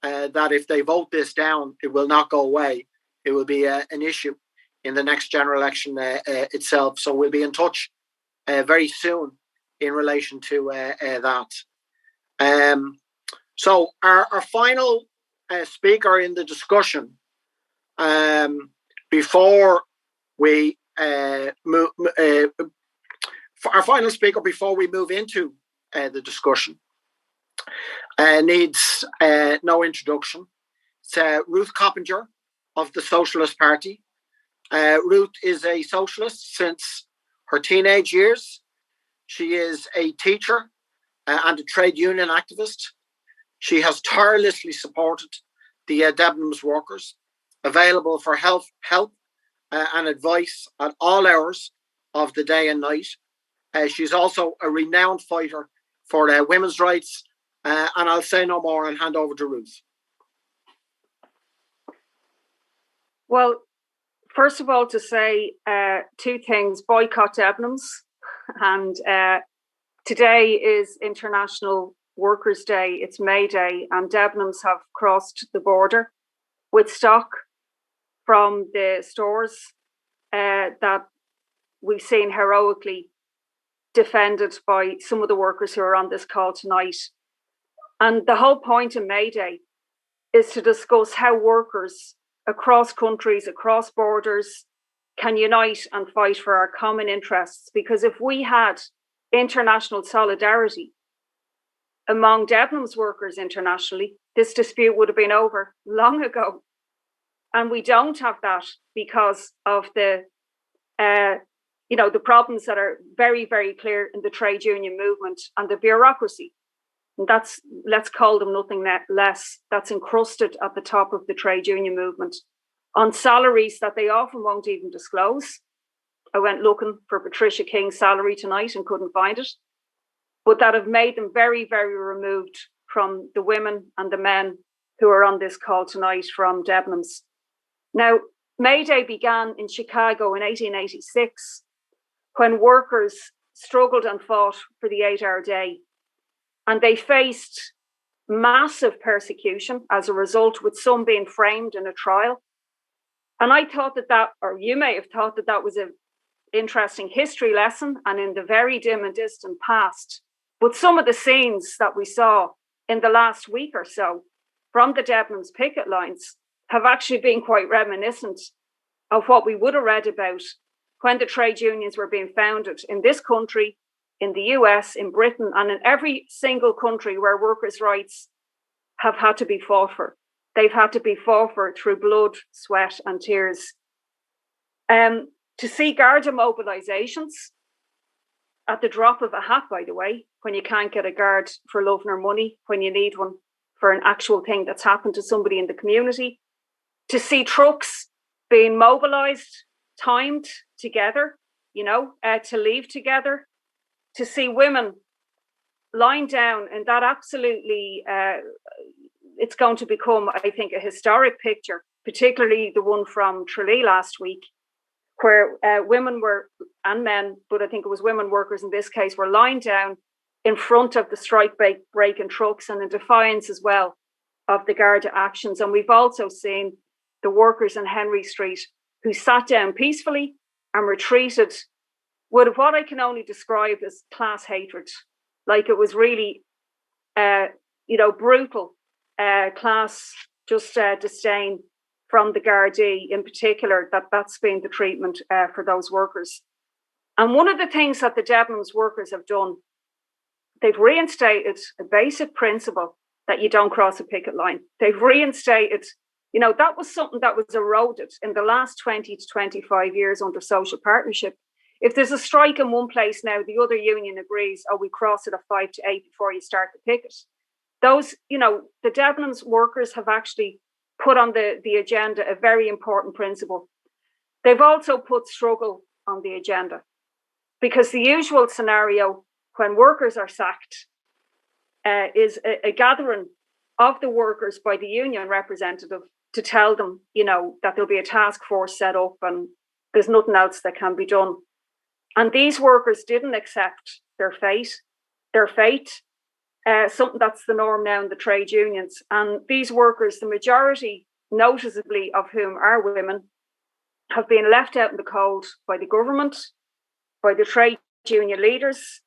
that if they vote this down, it will not go away. It will be an issue in the next general election itself. So we'll be in touch very soon in relation to that. So our final speaker in the discussion, before we move into the discussion, needs no introduction. It's Ruth Coppinger of the Socialist Party. Ruth is a socialist since her teenage years. She is a teacher and a trade union activist. She has tirelessly supported the Debenhams workers, available for help and advice at all hours of the day and night. She's also a renowned fighter for women's rights. And I'll say no more and hand over to Ruth. Well, first of all, to say two things: boycott Debenhams, and today is International Workers' Day. It's May Day, and Debenhams have crossed the border with stock from the stores that we've seen heroically defended by some of the workers who are on this call tonight. And the whole point of May Day is to discuss how workers across countries, across borders, can unite and fight for our common interests. Because if we had international solidarity among Debenhams workers internationally, this dispute would have been over long ago. And we don't have that because of the problems that are very, very clear in the trade union movement and the bureaucracy. And that's, let's call them nothing less, that's encrusted at the top of the trade union movement on salaries that they often won't even disclose. I went looking for Patricia King's salary tonight and couldn't find it, but that have made them very, very removed from the women and the men who are on this call tonight from Debenhams. Now, May Day began in Chicago in 1886 when workers struggled and fought for the 8-hour day. And they faced massive persecution as a result, with some being framed in a trial. And I thought that, or you may have thought that was an interesting history lesson and in the very dim and distant past. But some of the scenes that we saw in the last week or so from the Debenhams picket lines have actually been quite reminiscent of what we would have read about when the trade unions were being founded in this country, in the US, in Britain, and in every single country where workers' rights have had to be fought for. They've had to be fought for through blood, sweat, and tears. To see Garda mobilisations at the drop of a hat, by the way, when you can't get a guard for love nor money, when you need one for an actual thing that's happened to somebody in the community. To see trucks being mobilised, timed together, to leave together. To see women lying down in that absolutely, it's going to become, I think, a historic picture, particularly the one from Tralee last week, where women were, and men, but I think it was women workers in this case, were lying down in front of the strike breaking trucks and in defiance as well of the Garda actions. And we've also seen the workers in Henry Street who sat down peacefully and retreated with what I can only describe as class hatred. Like it was really, brutal class, just disdain from the Gardaí in particular, that's been the treatment for those workers. And one of the things that the Debenhams workers have done, they've reinstated a basic principle that you don't cross a picket line. They've reinstated, that was something that was eroded in the last 20 to 25 years under social partnership. If there's a strike in one place now, the other union agrees, we cross it at 5 to 8 before you start the picket. Those, the Debenhams workers have actually put on the agenda a very important principle. They've also put struggle on the agenda, because the usual scenario when workers are sacked is a gathering of the workers by the union representative to tell them, that there'll be a task force set up and there's nothing else that can be done. And these workers didn't accept their fate, something that's the norm now in the trade unions. And these workers, the majority, noticeably of whom are women, have been left out in the cold by the government, by the trade union leaders,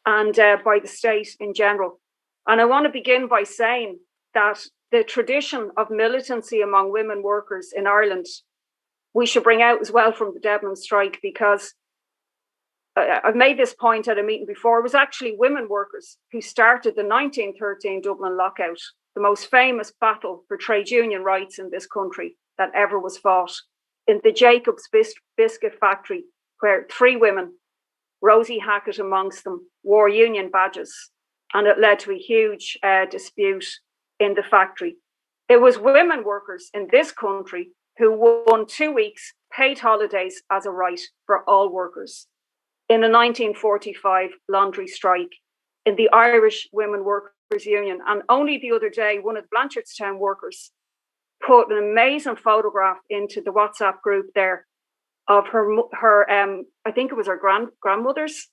and by the state in general. And I want to begin by saying that the tradition of militancy among women workers in Ireland, we should bring out as well from the Debenhams strike, because I've made this point at a meeting before. It was actually women workers who started the 1913 Dublin lockout, the most famous battle for trade union rights in this country that ever was fought, in the Jacobs biscuit factory, where 3 women, Rosie Hackett amongst them, wore union badges, and it led to a huge dispute in the factory. It was women workers in this country who won 2 weeks paid holidays as a right for all workers in a 1945 laundry strike in the Irish Women Workers Union. And only the other day, one of the Blanchardstown workers put an amazing photograph into the WhatsApp group there of her I think it was her grandmother's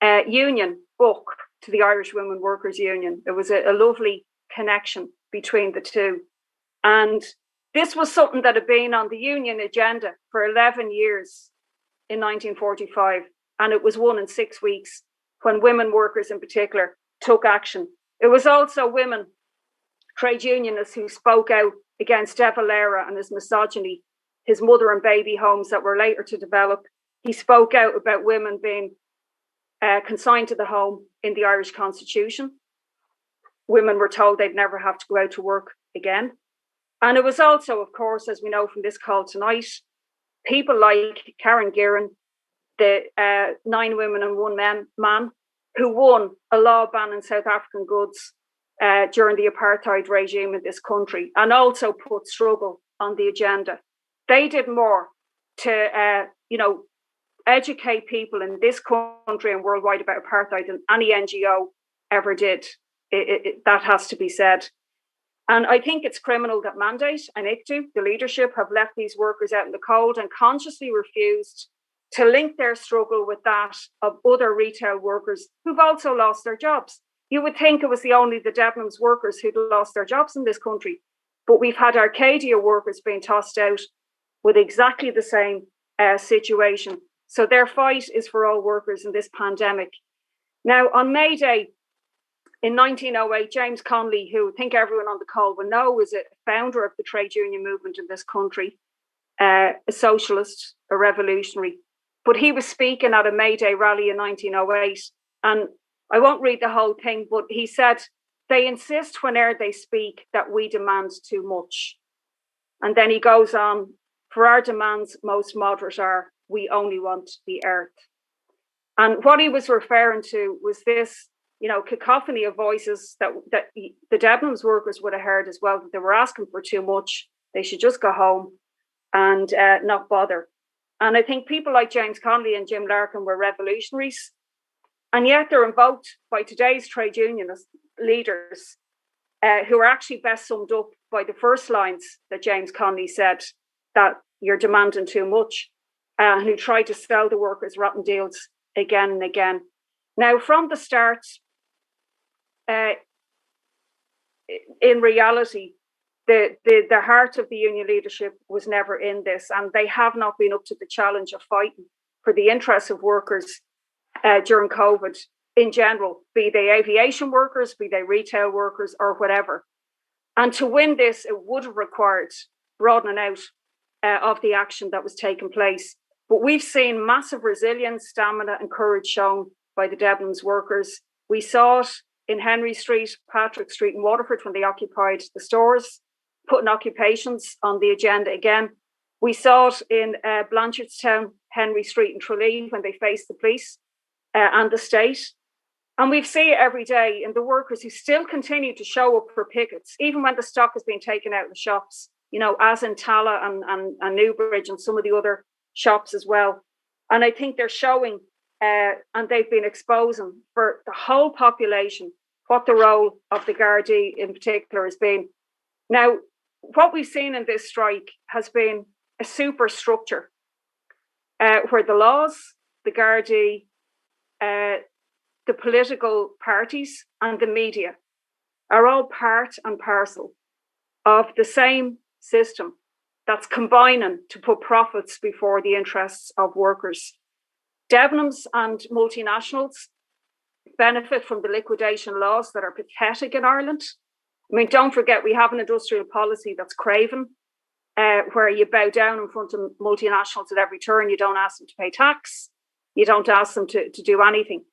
union book to the Irish Women Workers Union. It was a lovely connection between the two. And this was something that had been on the union agenda for 11 years in 1945. And it was won in 6 weeks when women workers in particular took action. It was also women trade unionists who spoke out against De Valera and his misogyny his mother and baby homes that were later to develop. He spoke out about women being consigned to the home in the Irish Constitution. Women were told they'd never have to go out to work again. And it was also, of course, as we know from this call tonight, people like Gearon, the 9 women and 1 man who won a law banning South African goods during the apartheid regime in this country, and also put struggle on the agenda. They did more to, educate people in this country and worldwide about apartheid than any NGO ever did. That has to be said. And I think it's criminal that Mandate and ICTU, the leadership, have left these workers out in the cold and consciously refused to link their struggle with that of other retail workers who've also lost their jobs. You would think it was only the Debenhams workers who'd lost their jobs in this country, but we've had Arcadia workers being tossed out with exactly the same situation. So their fight is for all workers in this pandemic. Now, on May Day in 1908, James Conley, who I think everyone on the call will know, was a founder of the trade union movement in this country, a socialist, a revolutionary. But he was speaking at a May Day rally in 1908, and I won't read the whole thing, but he said, "They insist whene'er they speak that we demand too much." And then he goes on, "For our demands most moderate are, we only want the earth." And what he was referring to was this, cacophony of voices that the Debenhams workers would have heard as well, that they were asking for too much. They should just go home and not bother. And I think people like James Conley and Jim Larkin were revolutionaries. And yet they're invoked by today's trade unionist leaders who are actually best summed up by the first lines that James Conley said, that you're demanding too much, and who tried to sell the workers rotten deals again and again. Now, from the start, in reality, the heart of the union leadership was never in this, and they have not been up to the challenge of fighting for the interests of workers during COVID in general, be they aviation workers, be they retail workers, or whatever. And to win this, it would have required broadening out of the action that was taking place. But we've seen massive resilience, stamina, and courage shown by the Debenhams workers. We saw it in Henry Street, Patrick Street, and Waterford when they occupied the stores, putting occupations on the agenda again. We saw it in Blanchardstown, Henry Street, and Tralee when they faced the police and the state. And we see it every day in the workers who still continue to show up for pickets, even when the stock has been taken out of the shops, as in Tala and Newbridge and some of the other shops as well. And I think they're showing, and they've been exposing for the whole population what the role of the Gardaí in particular has been. Now, what we've seen in this strike has been a superstructure where the laws, the Gardaí, the political parties and the media are all part and parcel of the same system that's combining to put profits before the interests of workers. Debenhams and multinationals benefit from the liquidation laws that are pathetic in Ireland. I mean, don't forget, we have an industrial policy that's craven, where you bow down in front of multinationals at every turn. You don't ask them to pay tax. You don't ask them to do anything.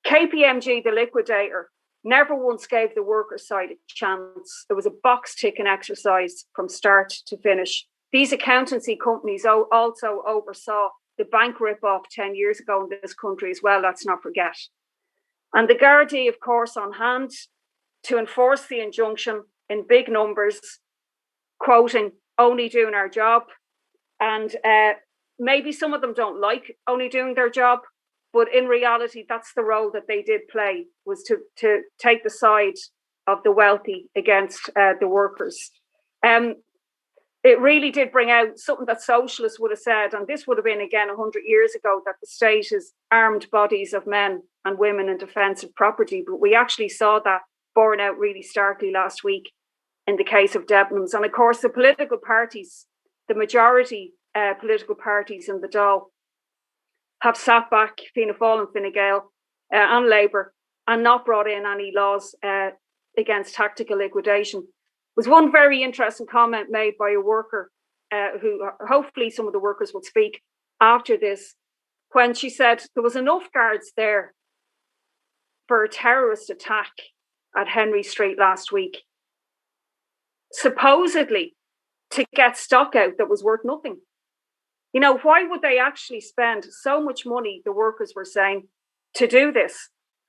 KPMG, the liquidator, never once gave the workers' side a chance. It was a box-ticking exercise from start to finish. These accountancy companies also oversaw the bank rip-off 10 years ago in this country as well, let's not forget. And the Gardaí, of course, on hand to enforce the injunction in big numbers, quoting, "only doing our job." And maybe some of them don't like only doing their job, but in reality, that's the role that they did play, was to take the side of the wealthy against the workers. It really did bring out something that socialists would have said, and this would have been again 100 years ago, that the state is armed bodies of men and women in defence of property. But we actually saw that borne out really starkly last week in the case of Debenhams. And of course, the political parties, the majority political parties in the Dáil, have sat back, Fianna Fáil and Fine Gael and Labour, and not brought in any laws against tactical liquidation. Was one very interesting comment made by a worker who hopefully some of the workers will speak after this, when she said there was enough guards there for a terrorist attack at Henry Street last week, supposedly to get stock out that was worth nothing. You know, why would they actually spend so much money, the workers were saying, to do this?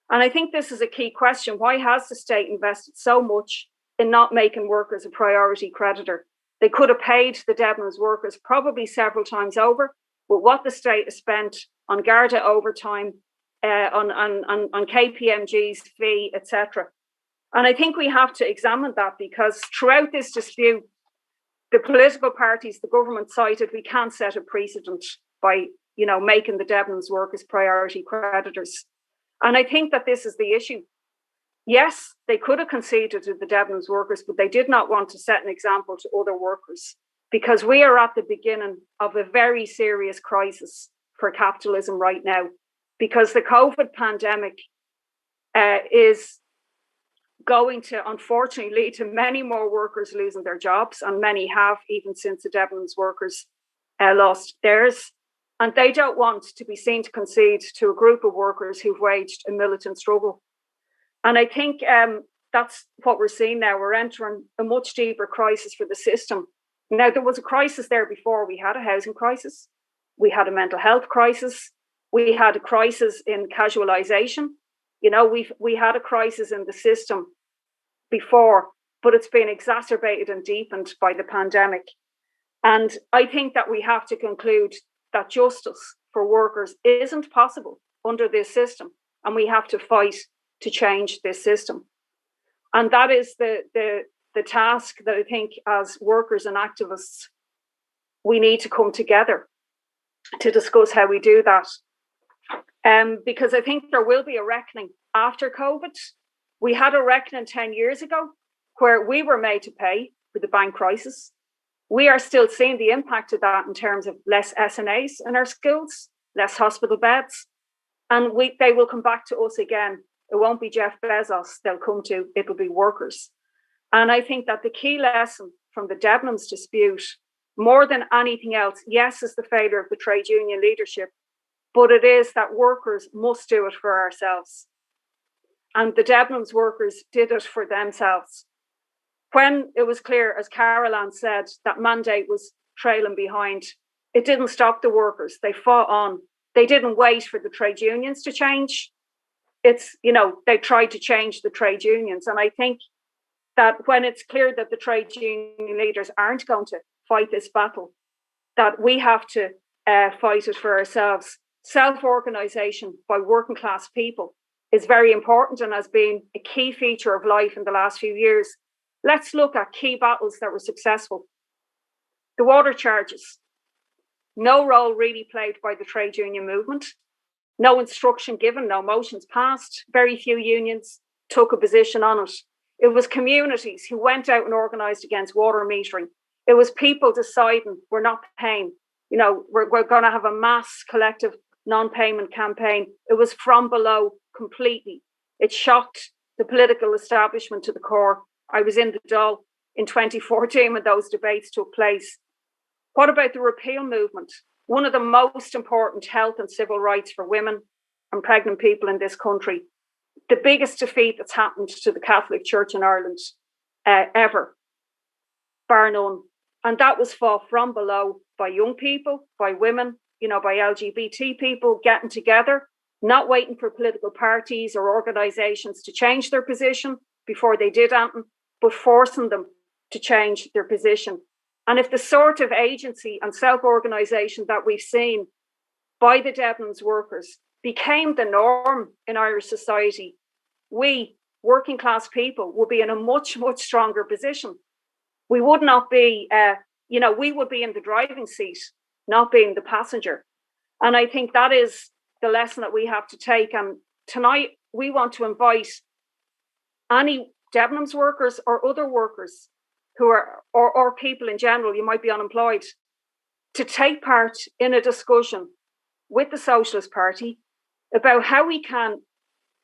And I think this is a key question. Why has the state invested so much in not making workers a priority creditor? They could have paid the Debenhams workers probably several times over with what the state has spent on Garda overtime, on KPMG's fee, etc. And I think we have to examine that, because throughout this dispute, the political parties, the government cited, we can't set a precedent by, you know, making the Debenhams workers priority creditors. And I think that this is the issue. Yes, they could have conceded to the Debenhams workers, but they did not want to set an example to other workers, because we are at the beginning of a very serious crisis for capitalism right now, because the COVID pandemic is going to unfortunately lead to many more workers losing their jobs, and many have, even since the Debenhams workers lost theirs. And they don't want to be seen to concede to a group of workers who've waged a militant struggle. And I think that's what we're seeing now. We're entering a much deeper crisis for the system. Now, there was a crisis there before. We had a housing crisis. We had a mental health crisis. We had a crisis in casualisation. You know, we had a crisis in the system before, but it's been exacerbated and deepened by the pandemic. And I think that we have to conclude that justice for workers isn't possible under this system, and we have to fight to change this system. And that is the task that I think, as workers and activists, we need to come together to discuss how we do that. Because I think there will be a reckoning after COVID. We had a reckoning 10 years ago where we were made to pay for the bank crisis. We are still seeing the impact of that in terms of less SNAs in our schools, less hospital beds. And they will come back to us again. It won't be Jeff Bezos they'll come to, it'll be workers. And I think that the key lesson from the Debenhams dispute, more than anything else, yes, is the failure of the trade union leadership, but it is that workers must do it for ourselves. And the Debenhams workers did it for themselves. When it was clear, as Caroline said, that mandate was trailing behind, it didn't stop the workers. They fought on. They didn't wait for the trade unions to change. It's, you know, they tried to change the trade unions. And I think that when it's clear that the trade union leaders aren't going to fight this battle, that we have to fight it for ourselves. Self-organisation by working class people is very important and has been a key feature of life in the last few years. Let's look at key battles that were successful. The water charges. No role really played by the trade union movement. No instruction given, no motions passed. Very few unions took a position on it. It was communities who went out and organised against water metering. It was people deciding we're not paying. You know, we're going to have a mass collective non-payment campaign. It was from below completely. It shocked the political establishment to the core. I was in the Dáil in 2014 when those debates took place. What about the repeal movement? One of the most important health and civil rights for women and pregnant people in this country. The biggest defeat that's happened to the Catholic Church in Ireland ever, bar none. And that was fought from below by young people, by women, you know, by LGBT people getting together, not waiting for political parties or organisations to change their position before they did anything, but forcing them to change their position. And if the sort of agency and self-organisation that we've seen by the Debenhams workers became the norm in Irish society, we, working class people, would be in a much, much stronger position. We would not be, we would be in the driving seat, not being the passenger. And I think that is the lesson that we have to take. And tonight, we want to invite any Debenhams workers or other workers who are, or people in general, you might be unemployed, to take part in a discussion with the Socialist Party about how we can,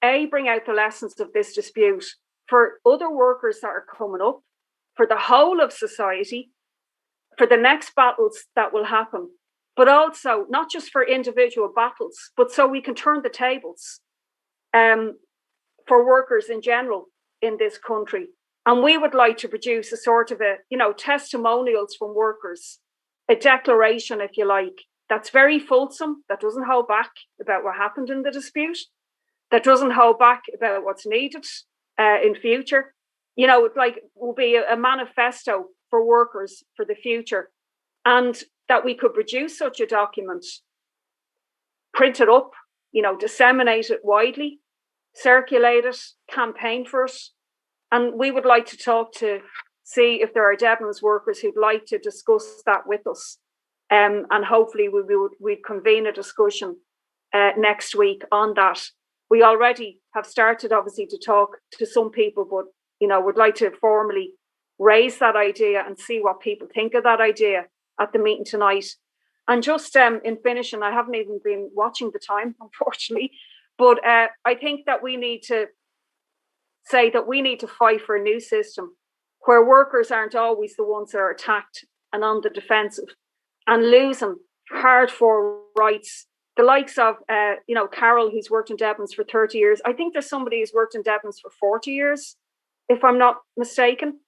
bring out the lessons of this dispute for other workers that are coming up, for the whole of society, for the next battles that will happen, but also not just for individual battles, but so we can turn the tables for workers in general in this country. And we would like to produce a sort of testimonials from workers, a declaration, if you like, that's very fulsome, that doesn't hold back about what happened in the dispute, that doesn't hold back about what's needed in future. It will be a manifesto for workers for the future, and that we could produce such a document, print it up, disseminate it widely, circulate it, campaign for it. And we would like to talk to see if there are Debenhams workers who'd like to discuss that with us. And hopefully we'd convene a discussion next week on that. We already have started, obviously, to talk to some people, but, would like to formally raise that idea and see what people think of that idea at the meeting tonight. And just in finishing, I haven't even been watching the time, unfortunately, but I think that we need to say that we need to fight for a new system where workers aren't always the ones that are attacked and on the defensive and losing hard-fought rights. The likes of, Carol, who's worked in Debenhams for 30 years. I think there's somebody who's worked in Debenhams for 40 years, if I'm not mistaken,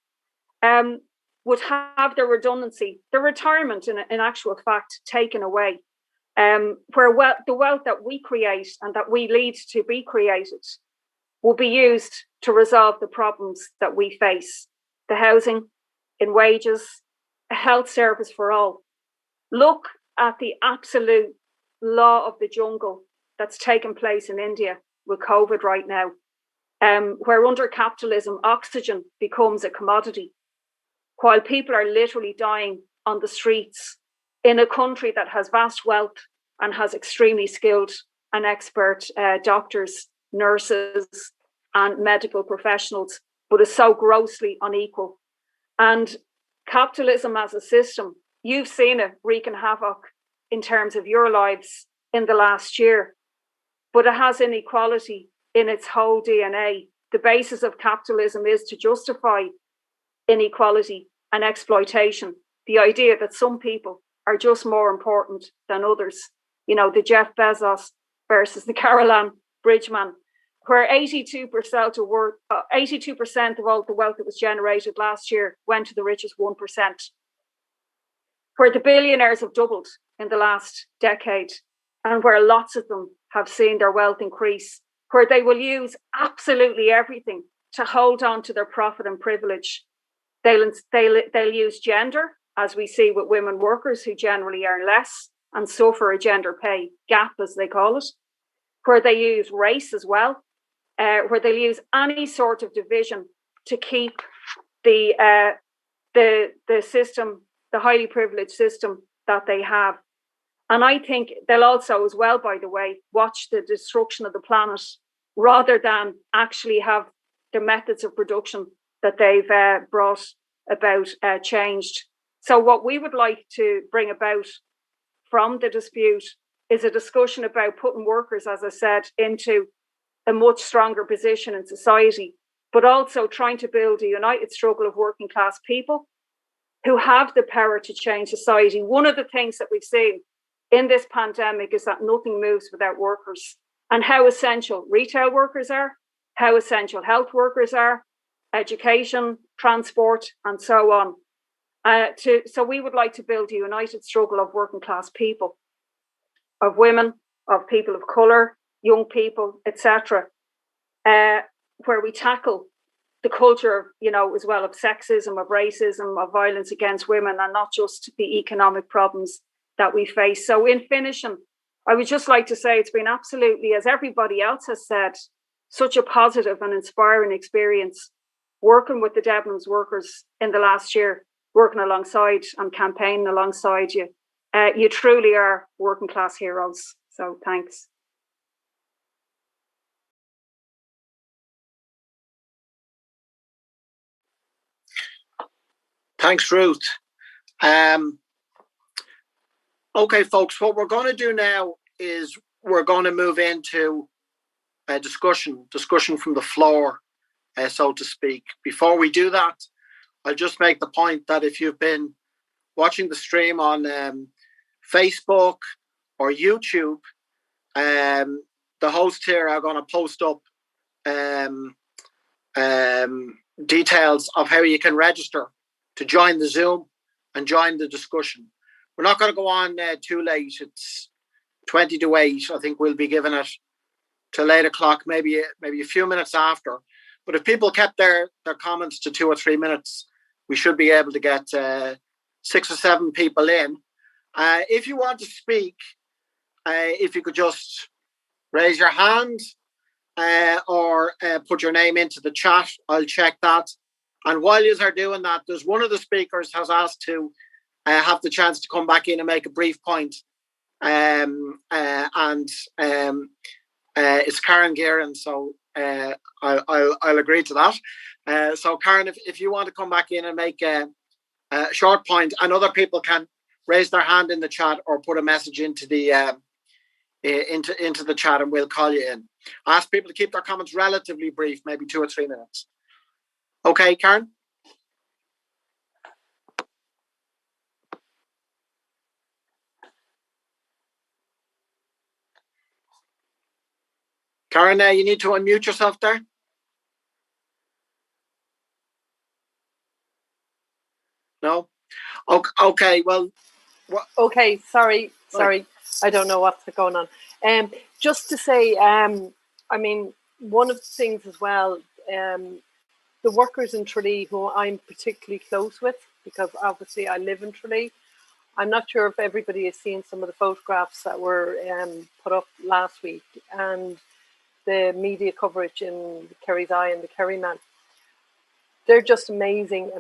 would have their redundancy, their retirement, in actual fact, taken away. Where the wealth that we create and that we lead to be created will be used to resolve the problems that we face. The housing, in wages, a health service for all. Look at the absolute law of the jungle that's taken place in India with COVID right now, where under capitalism, oxygen becomes a commodity, while people are literally dying on the streets in a country that has vast wealth and has extremely skilled and expert doctors, nurses, and medical professionals, but is so grossly unequal. And capitalism as a system, you've seen it wreaking havoc in terms of your lives in the last year, but it has inequality in its whole DNA. The basis of capitalism is to justify inequality and exploitation. The idea that some people are just more important than others. The Jeff Bezos versus the Caroline Bridgman, where 82% of all the wealth that was generated last year went to the richest 1%, where the billionaires have doubled in the last decade, and where lots of them have seen their wealth increase, where they will use absolutely everything to hold on to their profit and privilege. They'll use gender, as we see with women workers who generally earn less and suffer a gender pay gap, as they call it, where they use race as well, where they'll use any sort of division to keep the system, the highly privileged system that they have. And I think they'll also, as well, by the way, watch the destruction of the planet rather than actually have the methods of production that they've brought about changed. So what we would like to bring about from the dispute is a discussion about putting workers, as I said, into a much stronger position in society, but also trying to build a united struggle of working class people who have the power to change society. One of the things that we've seen in this pandemic is that nothing moves without workers, and how essential retail workers are, how essential health workers are, education, transport, and so on. So we would like to build a united struggle of working class people, of women, of people of colour, young people, etc., where we tackle the culture, as well, of sexism, of racism, of violence against women, and not just the economic problems that we face. So in finishing, I would just like to say it's been absolutely, as everybody else has said, such a positive and inspiring experience working with the Debenhams workers in the last year, working alongside and campaigning alongside you. You truly are working class heroes. So thanks. Thanks, Ruth. Okay, folks, what we're going to do now is we're going to move into a discussion from the floor, so to speak. Before we do that, I'll just make the point that if you've been watching the stream on Facebook or YouTube, the hosts here are going to post up details of how you can register to join the Zoom and join the discussion. We're not going to go on too late. It's 20 to 8. I think we'll be giving it till 8 o'clock, maybe a few minutes after. But if people kept their comments to 2 or 3 minutes, we should be able to get 6 or 7 people in. If you want to speak, if you could just raise your hand or put your name into the chat, I'll check that. And while you are doing that, there's one of the speakers has asked to have the chance to come back in and make a brief point. It's Karen Gearon, so I'll agree to that. So Karen, if you want to come back in and make a short point, and other people can raise their hand in the chat or put a message into the into the chat, and we'll call you in. Ask people to keep their comments relatively brief, maybe 2 or 3 minutes. Okay, Karen? Karen, you need to unmute yourself there. No? Okay, well... Okay, sorry. I don't know what's going on. Just to say, I mean, one of the things as well, the workers in Tralee, who I'm particularly close with, because obviously I live in Tralee. I'm not sure if everybody has seen some of the photographs that were put up last week and the media coverage in the Kerry's Eye and the Kerryman. They're just amazing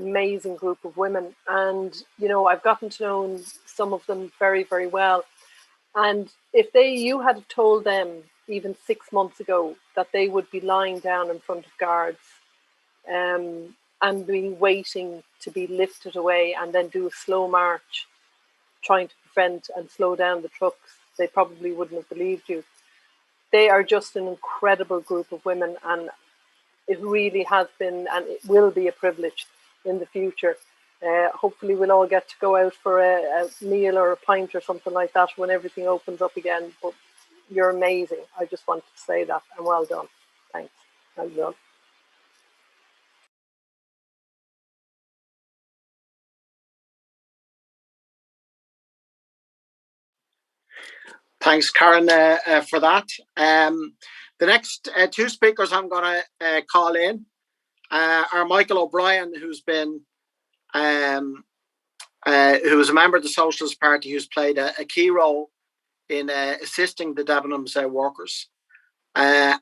group of women. And, you know, I've gotten to know some of them very, very well. And if you had told them even 6 months ago that they would be lying down in front of guards and be waiting to be lifted away and then do a slow march, trying to prevent and slow down the trucks, they probably wouldn't have believed you. They are just an incredible group of women, and it really has been and it will be a privilege in the future. Hopefully we'll all get to go out for a meal or a pint or something like that when everything opens up again. But you're amazing. I just wanted to say that, and well done. Thanks. Well done. Thanks, Karen, for that. The next 2 speakers I'm going to call in are Michael O'Brien, who's been who is a member of the Socialist Party, who's played a key role in assisting the Debenhams workers, and